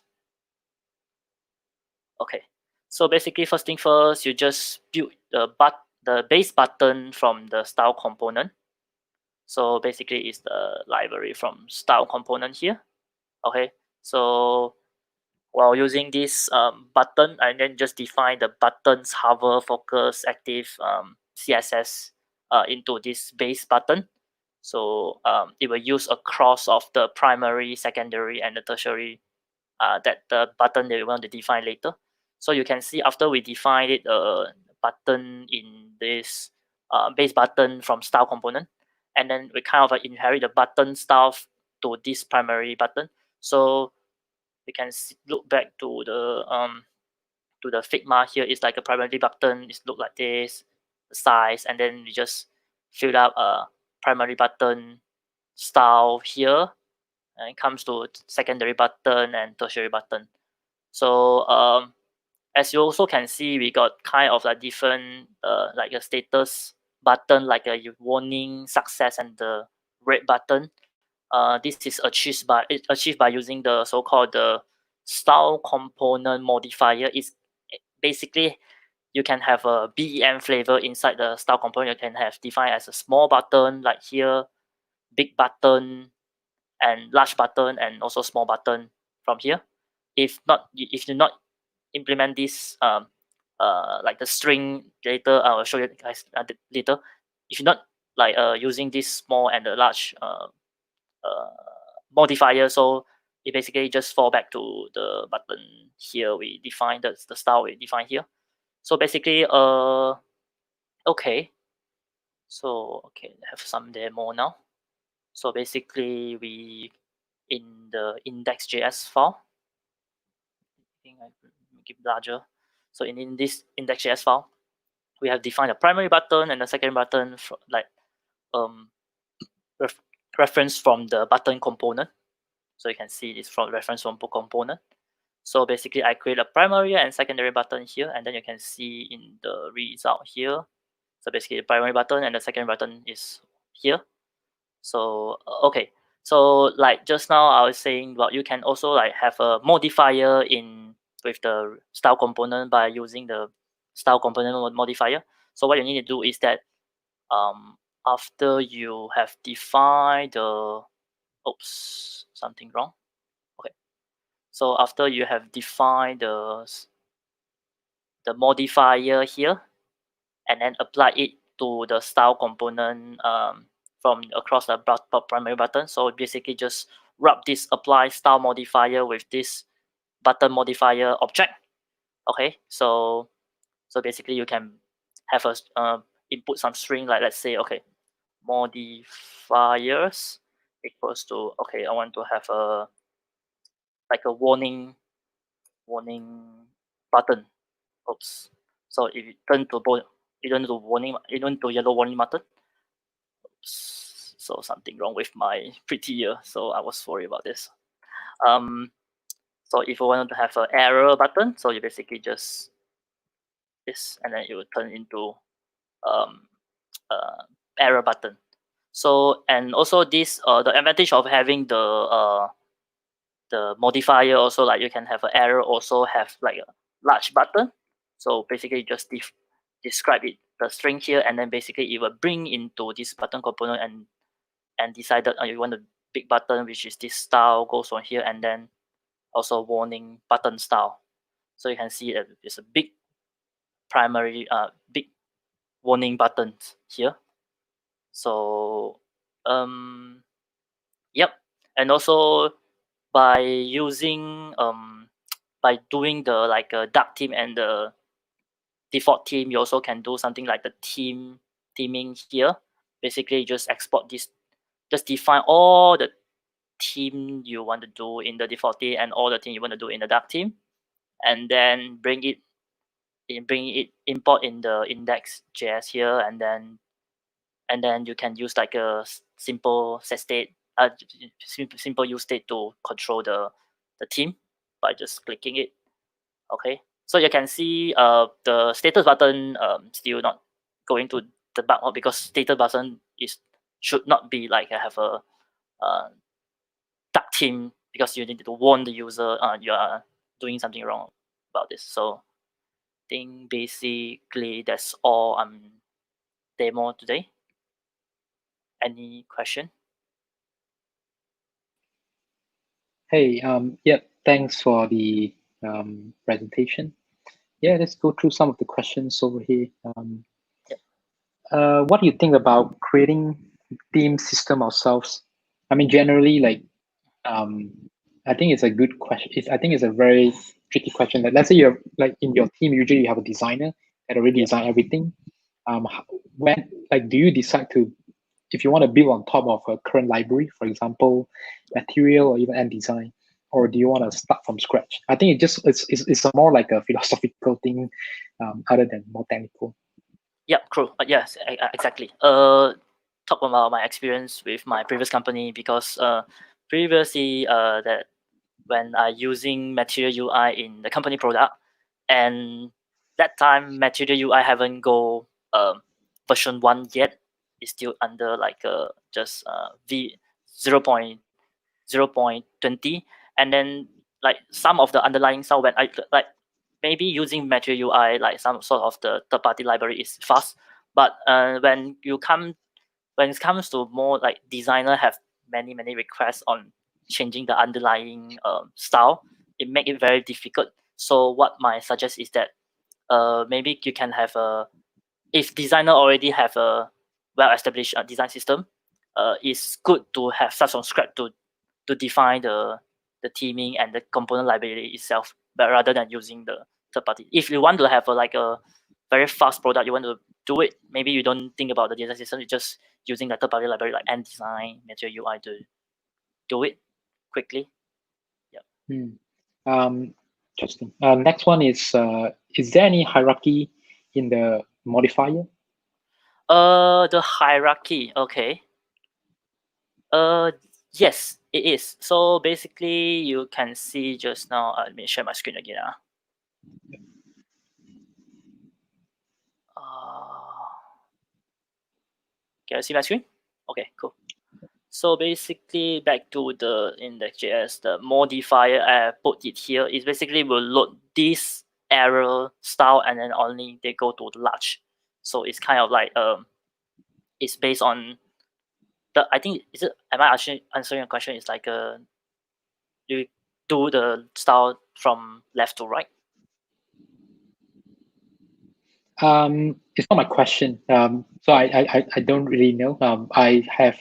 S4: Okay, so basically first thing first, you just build the base button from the style component. So basically it's the library from style component here. Okay, so while using this button, and then just define the buttons hover, focus, active, CSS into this base button. So it will use a cross of the primary, secondary, and the tertiary that the button that we want to define later. So you can see after we define it, button in this base button from style component, and then we kind of inherit the button style to this primary button. So we can look back to the Figma here. It's like a primary button. It look like this, the size, and then we just fill out a primary button style here, and it comes to secondary button and tertiary button. So as you also can see, we got kind of like different like a status button, like a warning, success, and the red button. This is achieved by using the so-called the style component modifier. It's basically you can have a BEM flavor inside the style component. You can have defined as a small button like here, big button, and large button, and also small button from here. If you not implement this like the string later, I will show you guys later. If you're not like using this small and the large modifier, so it basically just fall back to the button here we define the style we define here. So basically okay, so okay, I have some demo now. So basically we in the index.js file, I think I give larger. So in this index.js file, we have defined a primary button and a secondary button for like reference from the button component. So you can see this from reference from component. So basically I create a primary and secondary button here, and then you can see in the result here. So basically the primary button and the secondary button is here. So okay, so like just now I was saying, well, you can also like have a modifier with the style component by using the style component modifier. So what you need to do is that after you have defined the, oops, something wrong. Okay. So after you have defined the modifier here, and then apply it to the style component from across the primary button. So basically just wrap this apply style modifier with this button modifier object. Okay, so basically you can have a input some string, like let's say, okay, modifiers equals to, okay, I want to have a like a warning button. Oops. So if you turn to yellow warning button. Oops. So something wrong with my prettier. So I was worried about this. So if you want to have an error button, so you basically just this, and then it will turn into error button. So, and also this the advantage of having the modifier also, like you can have an error also have like a large button. So basically just describe it the string here, and then basically it will bring into this button component and decided you want a big button, which is this style goes on here, and then also warning button style. So you can see that it's a big primary big warning buttons here. So yep, and also by using by doing the like a dark theme and the default theme, you also can do something like the theming here. Basically just export this, just define all the theme you want to do in the default theme and all the theme you want to do in the dark theme, and then import in the index.js here, and then you can use like a simple set state, simple use state to control the theme by just clicking it. Okay, so you can see the status button still not going to the bug mode, because status button should not be like have a dark theme, because you need to warn the user you are doing something wrong about this. So I think basically that's all demo today. Any question?
S1: Hey, yeah, thanks for the presentation. Yeah, let's go through some of the questions over here. What do you think about creating theme system ourselves? I mean, generally, like, I think it's a good question. I think it's a very tricky question. Like, let's say you're like in your team, usually you have a designer that already designed everything. When do you decide to, if you want to build on top of a current library, for example, material or even end design, or do you want to start from scratch? I think it's a more like a philosophical thing, other than more technical.
S4: Yeah, cool. Yes, exactly. Talk about my experience with my previous company, because previously that when I using Material UI in the company product, and that time Material UI haven't go version 1 yet. It's still under like just v 0.20, and then like some of the underlying stuff, when I like maybe using Material UI, like some sort of the third-party library is fast, but when it comes to more like designer have many requests on changing the underlying style, it make it very difficult. So what my suggest is that maybe you can have if designer already have a well-established design system, it's good to have start from scratch to define the theming and the component library itself, but rather than using the third party. If you want to have like a very fast product, you want to do it, maybe you don't think about the design system, you're just using the third party library like ndesign, Material UI to do it quickly.
S1: Interesting. Next one is there any hierarchy in the modifier?
S4: The hierarchy, okay. Yes, it is. So basically, you can see just now. Let me share my screen again. Can you see my screen? Okay, cool. So basically, back to the index.js, the modifier I put it here is basically will load this error style, and then only they go to the large. So it's kind of like is based on the. I think is it. Am I actually answering your question? It's like you do the style from left to right.
S1: It's not my question. So I don't really know. I have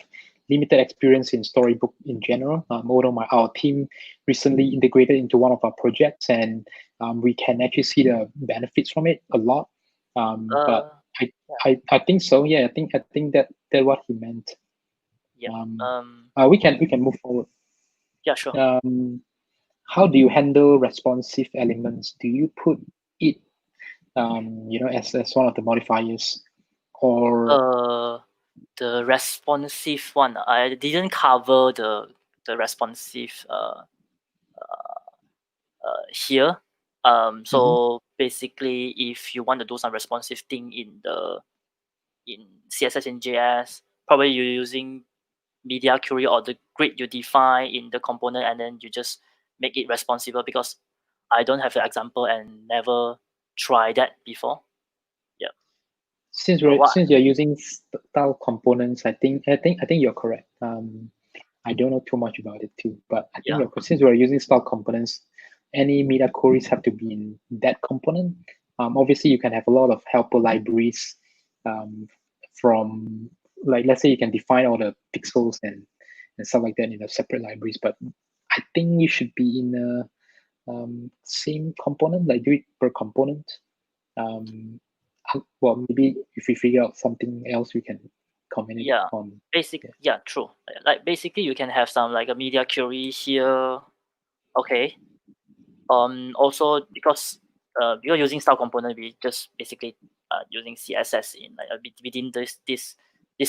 S1: limited experience in Storybook in general. Although our team recently integrated into one of our projects, and we can actually see the benefits from it a lot. But I think so. Yeah, I think that's what he meant.
S4: Yeah.
S1: We can move forward.
S4: Yeah, sure.
S1: How do you handle responsive elements? Do you put it as one of the modifiers, or
S4: the responsive one? I didn't cover the responsive here. So basically, if you want to do some responsive thing in CSS and JS, probably you're using media query or the grid you define in the component, and then you just make it responsive, because I don't have an example and never tried that before. Yeah.
S1: Since you're using style components, I think you're correct. I don't know too much about it too, but I think since we're using style components, any media queries have to be in that component. Obviously, you can have a lot of helper libraries from, like, let's say you can define all the pixels and stuff like that in a separate libraries, but I think you should be in a same component, like do it per component. Well, maybe if we figure out something else, we can comment on.
S4: True. Like basically, you can have some like a media query here. Okay. Also because you're using style component, we just basically using CSS in like within this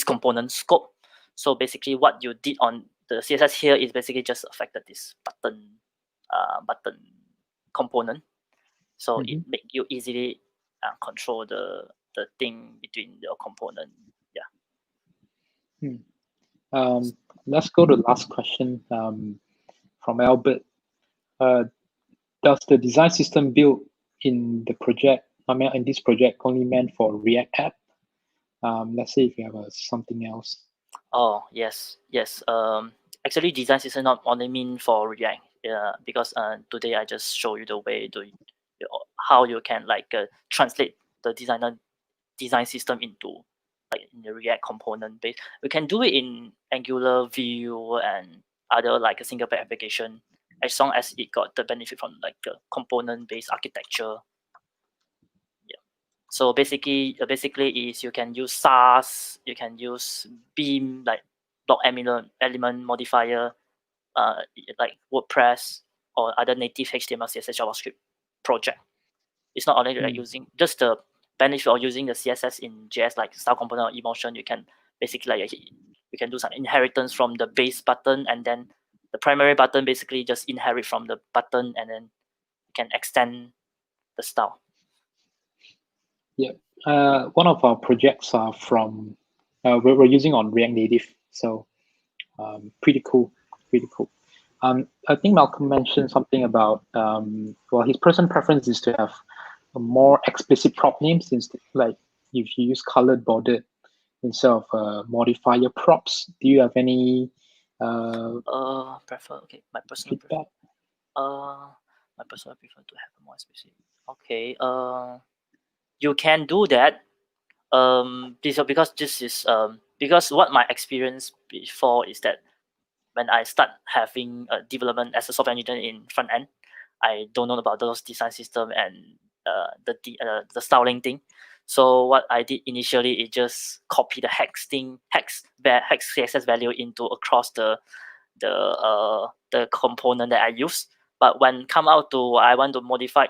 S4: component scope. So basically, what you did on the CSS here is basically just affected this button component. So it make you easily control the thing between your component. Yeah.
S1: Let's go to the last question from Albert. Does the design system built in the project, in this project, only meant for React app? Let's say if you have something else.
S4: Oh yes. Actually, design system not only mean for React. Because today I just show you the way to how you can like translate the design system into like in the React component base. We can do it in Angular, Vue, and other like a single page application, as long as it got the benefit from like the component based architecture. Yeah. So basically is you can use SARS, you can use Beam, like block element modifier, like WordPress or other native HTML, CSS, JavaScript project. It's not only like using just the benefit of using the CSS in JS, like style component or emotion. You can basically like you can do some inheritance from the base button, and then the primary button basically just inherit from the button, and then you can extend the style.
S1: Yeah, one of our projects are from we're using on React Native, so pretty cool. I think Malcolm mentioned something about well, his personal preference is to have a more explicit prop names, instead, like if you use colored bordered instead of modifier props. Do you have any
S4: okay, my personal
S1: feedback?
S4: My personal prefer to have a more specific. Okay, you can do that. Because this is because what my experience before is that when I start having development as a software engineer in front end, I don't know about those design system and the styling thing. So what I did initially is just copy the hex CSS value into across the component that I use. But when come out to I want to modify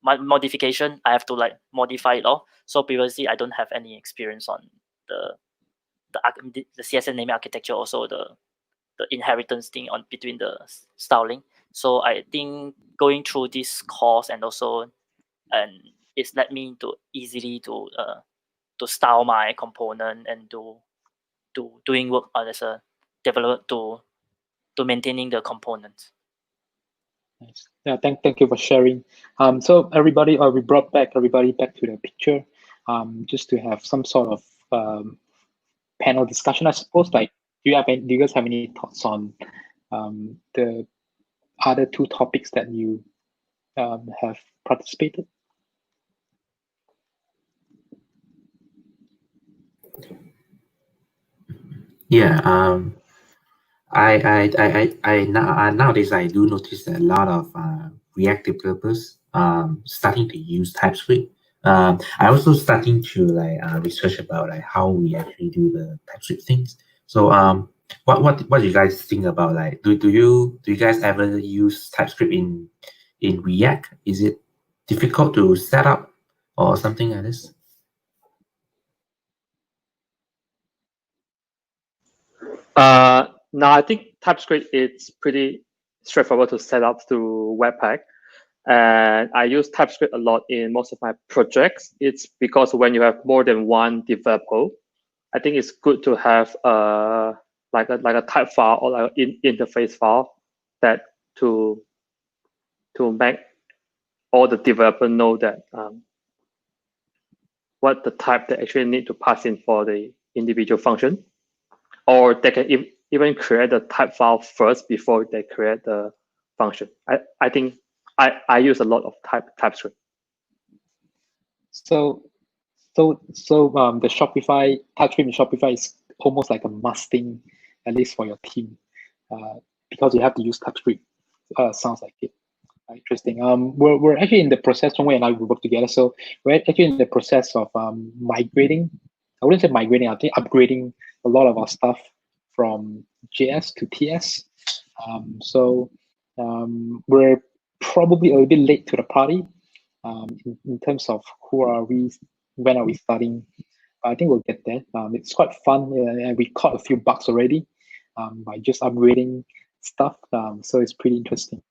S4: my modification, I have to like modify it all. So previously I don't have any experience on the CSS naming architecture, also the inheritance thing on between the styling. So I think going through this course and it's led me to easily to style my component and doing work as a developer to maintaining the components.
S1: Nice. Yeah, thank you for sharing. So everybody, we brought back everybody back to the picture, just to have some sort of panel discussion, I suppose. Like, do you guys have any thoughts on the other two topics that you have participated?
S3: Yeah. Nowadays I do notice that a lot of React developers starting to use TypeScript. I also starting to research about how we actually do the TypeScript things. So what do you guys think about, like, do you guys ever use TypeScript in React? Is it difficult to set up or something like this?
S2: No, I think TypeScript is pretty straightforward to set up through Webpack. And I use TypeScript a lot in most of my projects. It's because when you have more than one developer, I think it's good to have like a type file or like an interface file that to make all the developer know that what the type they actually need to pass in for the individual function, or they can even create the type file first before they create the function. I think I use a lot of TypeScript.
S1: So the Shopify TypeScript in Shopify is almost like a must-thing, at least for your team, because you have to use TypeScript. Sounds like it. Interesting. We're actually in the process. Chung Wei and I will work together. So we're actually in the process of migrating. I wouldn't say migrating. I think upgrading a lot of our stuff from JS to TS. We're probably a little bit late to the party in terms of who are we, when are we starting. I think we'll get there. It's quite fun, and we caught a few bugs already by just upgrading stuff. So it's pretty interesting.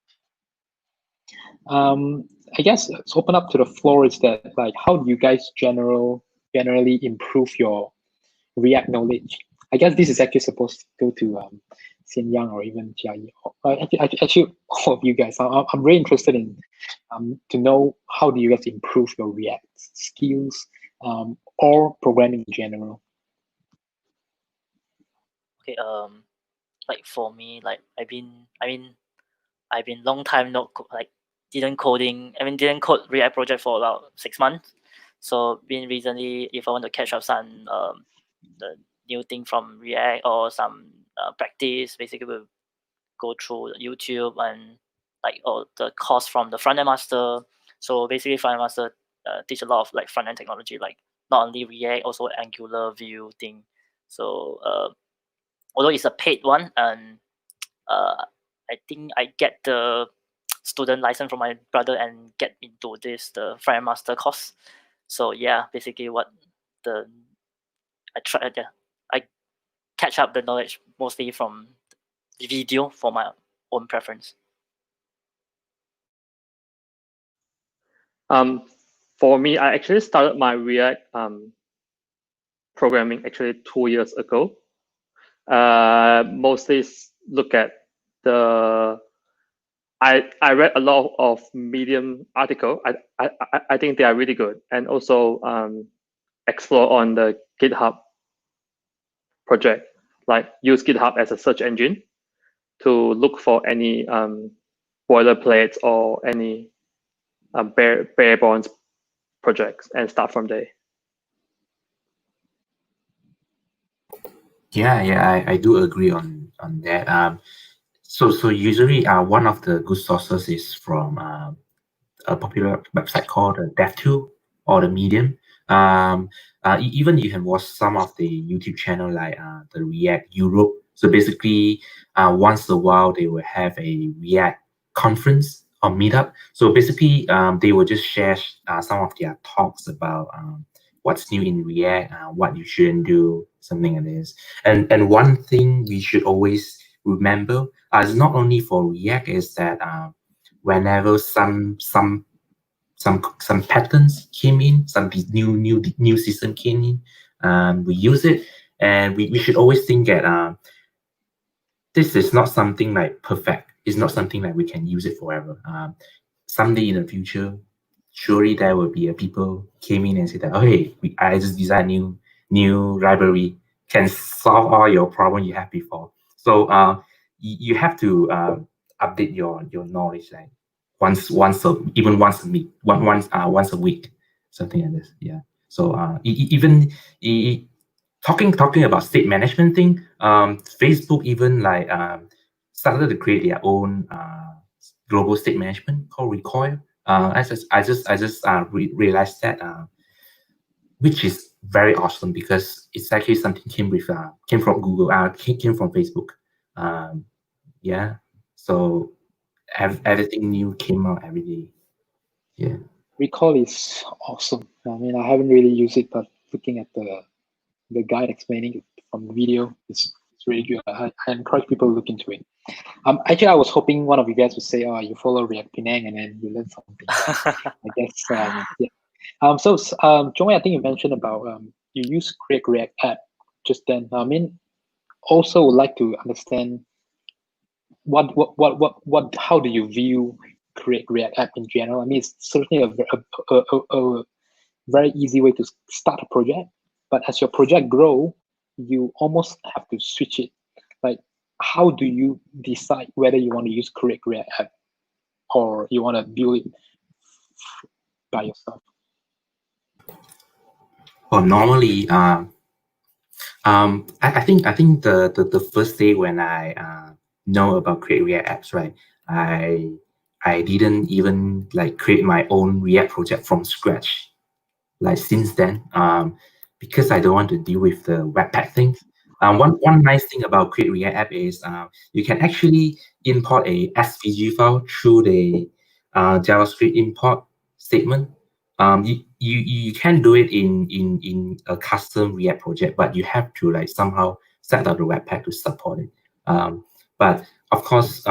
S1: I guess let's open up to the floor. Is that, like, how do you guys generally improve your React knowledge? I guess this is actually supposed to go to Xian Yang or even Jia Yi. Actually, all of you guys. I'm very interested in to know, how do you guys improve your React skills or programming in general?
S4: Okay. Like for me, like I've been long time not didn't code React project for about 6 months. So been recently, if I want to catch up some the new thing from React or some practice, basically we'll go through YouTube and like all the course from the front end master. So basically front end master teach a lot of like front end technology, like not only React, also Angular, Vue thing. So although it's a paid one, and I think I get the student license from my brother and get into the front end master course. So yeah, basically I catch up the knowledge mostly from the video for my own preference.
S2: For me, I actually started my React programming actually 2 years ago. Mostly look at I read a lot of Medium article. I think they are really good, and also explore on the GitHub project, like use GitHub as a search engine to look for any boilerplates or any bare bones projects and start from there.
S3: Yeah, I do agree on that. So usually one of the good sources is from a popular website called DevTool or the Medium. Even you can watch some of the YouTube channel like the React Europe. So basically, once in a while they will have a React conference or meetup. So basically, they will just share some of their talks about what's new in React, what you shouldn't do, something like this. And one thing we should always remember, is not only for React, is that whenever some patterns came in, some new system came in, we use it, and we should always think that this is not something like perfect. It's not something like we can use it forever. Someday in the future, surely there will be people came in and say that, oh, hey, I just designed new library can solve all your problem you have before. So you have to update your knowledge like once once a week, something like this. Yeah. So even talking about state management thing, Facebook even like started to create their own global state management called 𝐷𝑒𝑠𝑖𝑔𝑛. I just realized that, which is very awesome because it's actually something came from Google, came from Facebook. Yeah, so everything new came out every day. Yeah,
S1: Recall is awesome. I mean, I haven't really used it, but looking at the guide explaining it from the video, it's really good. I encourage people to look into it. Actually, I was hoping one of you guys would say, "Oh, you follow React Penang and then you learn something." I guess, yeah. So, Chung Wei, I think you mentioned about you use Create React app just then. I mean, also would like to understand how do you view Create React app in general? I mean, it's certainly a very easy way to start a project, but as your project grow, you almost have to switch it. Like, how do you decide whether you want to use Create React app or you want to build it by yourself?
S3: well, normally, I think the first day when I know about Create React apps, right? I didn't even like create my own React project from scratch. Like since then, because I don't want to deal with the Webpack thing. One nice thing about Create React app is you can actually import a SVG file through the JavaScript import statement. You can do it in a custom React project, but you have to like somehow set up the Webpack to support it. But of course,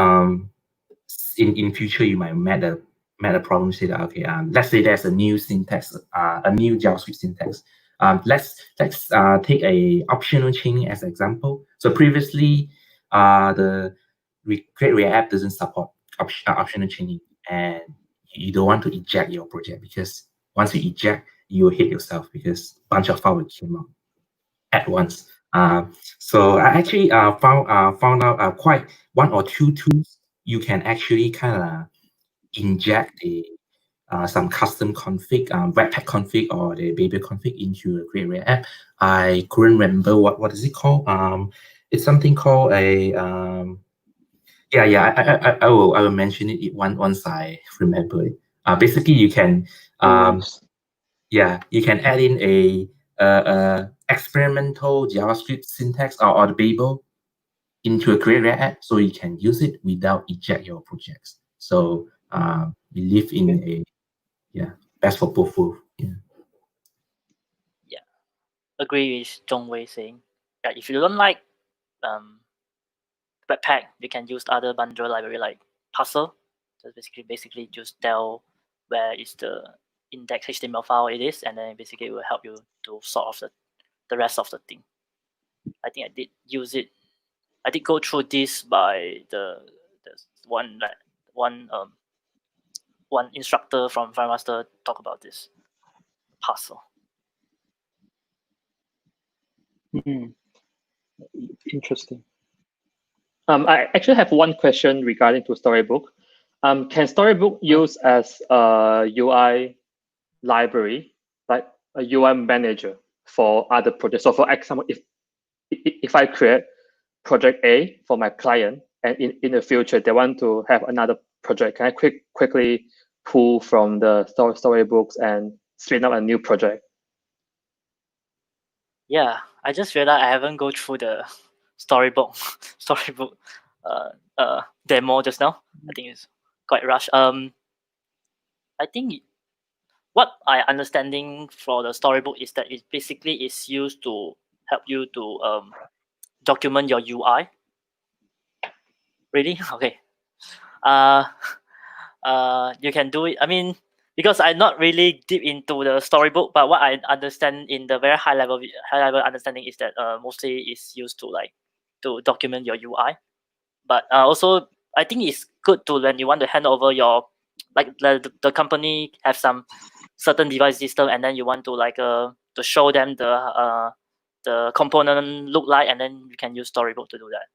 S3: in future you might met a problem. Say that okay, let's say there's a new syntax, a new JavaScript syntax. Let's take a optional chaining as an example. So previously, the Create React app doesn't support optional chaining, and you don't want to eject your project because once you eject, you will hit yourself because a bunch of files came out at once. So I actually found out quite one or two tools you can actually kind of inject some custom config, Webpack config or the baby config into the Create React app. I couldn't remember what is it called. It's something called a I will mention it once I remember it. Basically, you can you can add in a experimental JavaScript syntax or the Babel into a Create React app, so you can use it without eject your projects. So we live in a best for both worlds.
S4: Yeah, agree with Chung Wei saying. Yeah, if you don't like Webpack, you can use other bundle library like Parcel. So basically just tell where is the index HTML file it is, and then basically it will help you to sort of the rest of the thing. I think I did use it. I did go through this by the one instructor from FireMaster talk about this Parcel.
S1: Interesting.
S2: I actually have one question regarding to Storybook. Can Storybook use as a UI library, like a UI manager for other projects? So for example, if I create project A for my client, and in the future they want to have another project, can I quickly pull from the Storybooks and spin up a new project?
S4: Yeah, I just realized I haven't go through the Storybook demo just now. I think it's quite rushed. I think what I understanding for the Storybook is that it basically is used to help you to document your UI. Really? Okay. You can do it. I mean, because I'm not really deep into the Storybook, but what I understand in the very high level understanding is that mostly is used to document your UI. But also I think it's good to when you want to hand over your the company have some certain device system, and then you want to to show them the the component look like, and then you can use Storybook to do that?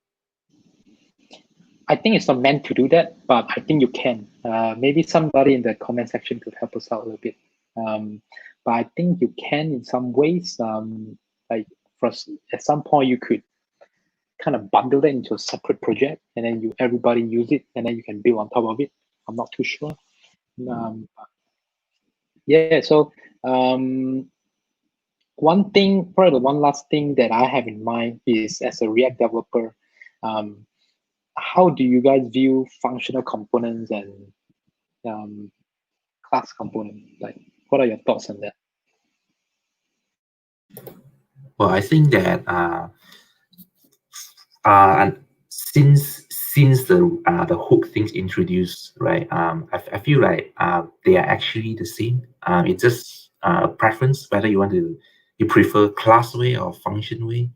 S1: I think it's not meant to do that, but I think you can. Maybe somebody in the comment section could help us out a little bit. But I think you can in some ways. Like at some point you could kind of bundle it into a separate project, and then everybody use it, and then you can build on top of it. I'm not too sure. Yeah. So probably the one last thing that I have in mind is, as a React developer, how do you guys view functional components and class components? Like, what are your thoughts on that?
S3: Well, I think that since the hook things introduced, right? I feel like they are actually the same. It's just a preference whether you prefer class way or function way.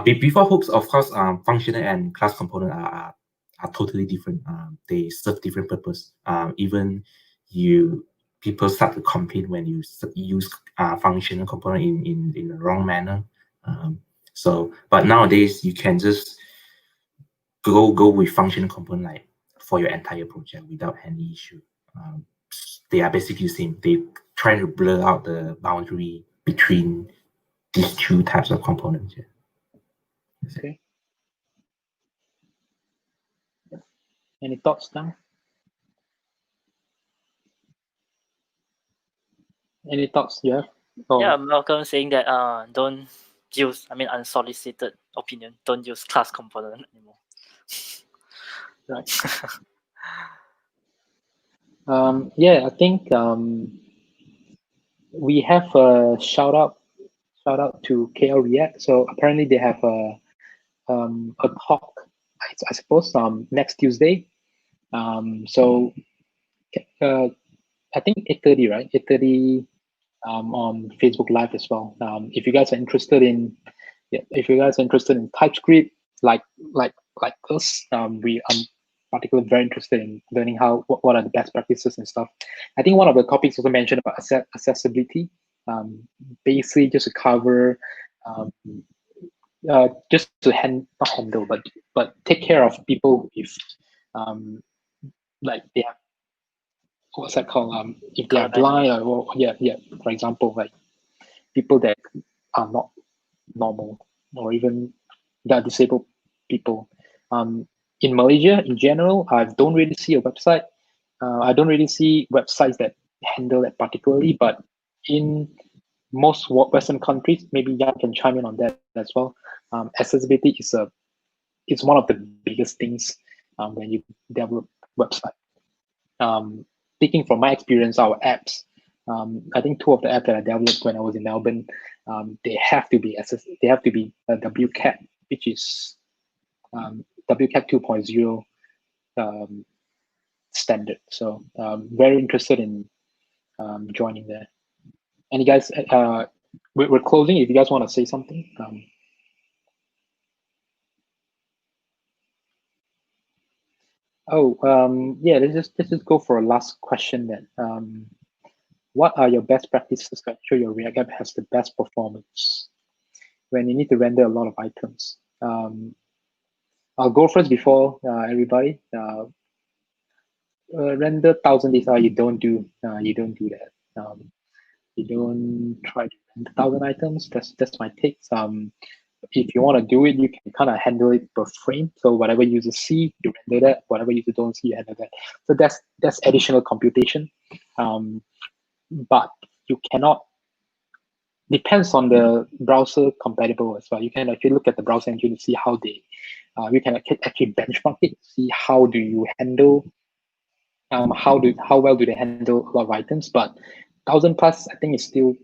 S3: Before hooks, of course, functional and class component are totally different. They serve different purpose. Even people start to complain when you use functional component in the wrong manner. But nowadays you can just go with functional component like for your entire project without any issue. They are basically the same. They try to blur out the boundary between these two types of components. Yeah.
S1: Okay. Any thoughts now? Any thoughts you have?
S4: Yeah, Malcolm saying that don't use, unsolicited opinion, don't use class component anymore.
S1: Right. Yeah, I think we have a shout out to KL React. So apparently they have a talk, I suppose, next Tuesday. So I think 8:30, right? 8:30 on Facebook Live as well. If you guys are interested in TypeScript, like us, I'm particularly very interested in learning what are the best practices and stuff. I think one of the topics also mentioned about accessibility, basically just to cover, just to not handle, but take care of people if like they have, what's that called? If they are blind or for example, like people that are not normal, or even that disabled people. In Malaysia, in general, I don't really see a website. I don't really see websites that handle that particularly, but in most Western countries, maybe Jan can chime in on that as well. Accessibility is one of the biggest things when you develop website. Speaking from my experience, our apps, I think two of the apps that I developed when I was in Melbourne, they have to be WCAT, which is WCAT 2.0 standard. So very interested in joining there. And you guys, we're closing. If you guys want to say something. Yeah, let's just go for a last question then. What are your best practices to ensure your React app has the best performance when you need to render a lot of items? I'll go first before everybody. Render 1,000 data. You don't do that. You don't try to render 1,000 items. That's my take. If you want to do it, you can kind of handle it per frame. So whatever users see, you render that. Whatever users don't see, you handle that. So that's additional computation. But you cannot. Depends on the browser compatible as well. You can actually look at the browser engine to see how they. You can actually benchmark it, see how do you handle. How well do they handle a lot of items? But 1,000 plus, I think, is still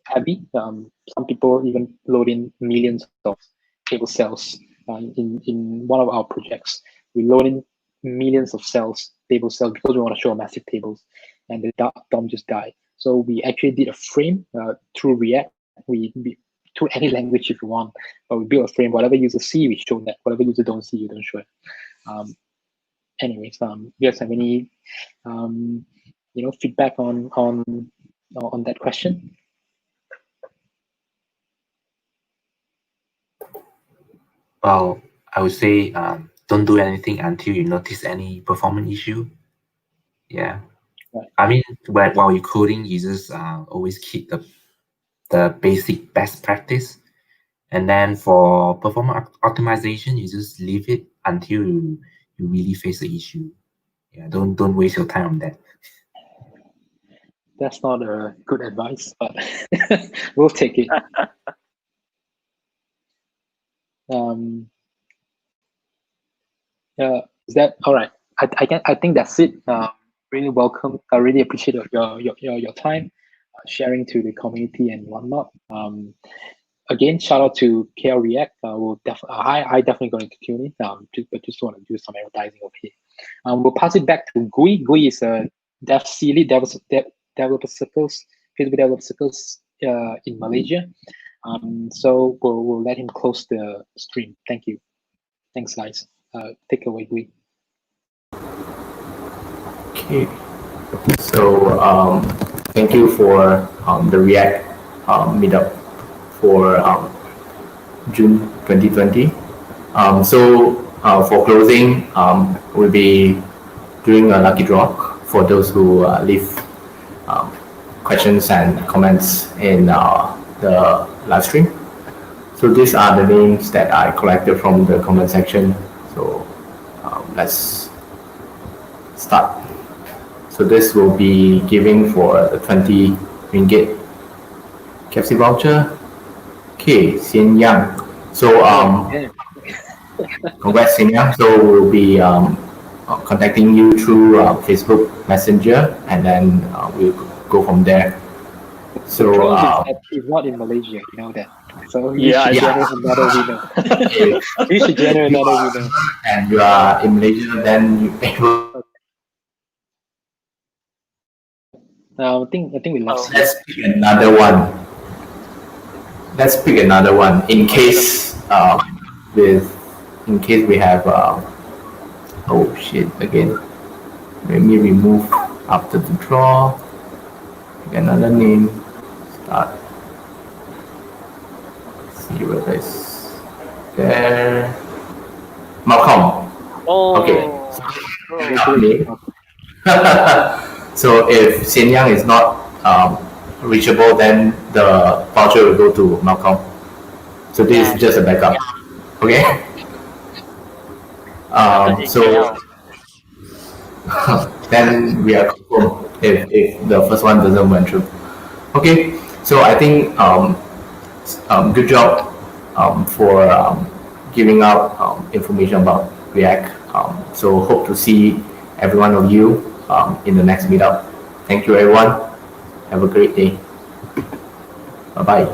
S1: heavy. Some people even load in millions of table cells. In one of our projects, we load in millions of table cells, because we want to show massive tables, and the DOM just died. So we actually did a frame through React. We through any language if you want, but we built a frame. Whatever user see, we show that. Whatever user don't see, you don't show it. Anyways, you guys have any feedback on that question?
S3: Well, I would say don't do anything until you notice any performance issue. Yeah.
S1: Right.
S3: I mean, while you're coding, you just always keep the basic best practice. And then for performance optimization, you just leave it until you really face the issue. Yeah, don't waste your time on that.
S1: That's not a good advice, but we'll take it. Is that all right? I think that's it. Really welcome. I really appreciate your time sharing to the community and whatnot. Again, shout out to KL React. I definitely going to tune in. But just want to do some advertising over here. We'll pass it back to 𝐸𝐸. 𝐸𝐸 is a developer circles, Facebook developer circles in Malaysia. So we'll let him close the stream. Thank you. Thanks, guys. Take away, 𝐸𝐸.
S5: Okay. So thank you for the React meetup for June 2020. For closing, we'll be doing a lucky draw for those who leave questions and comments in the live stream. So these are the names that I collected from the comment section. So let's start. So this will be giving for the 20 ringgit 𝐃𝐞𝐯 voucher. Okay, 𝐶𝑖𝑛𝑔. So congrats, 𝐶𝑖𝑛𝑔. So we'll be contacting you through Facebook Messenger, and then we'll go from there. So
S1: he's not in Malaysia, you know that. So
S2: Yeah,
S1: you should generate another winner. You should generate another winner.
S5: And you are in Malaysia, then you able.
S1: I think we lost.
S5: Let's pick another one. Let's pick another one in case we have oh shit again. Let me remove after the draw. Pick another name. Start. See whether it's there. Malcolm.
S4: Oh.
S5: Okay. So if 𝐶𝑖𝑛𝑔 is not reachable, then the voucher will go to Malcolm. So this is just a backup. Okay. So then we are confirmed if the first one doesn't went through. Okay. So I think good job for giving out information about React. So hope to see every one of you in the next meetup. Thank you, everyone. Have a great day. Bye-bye.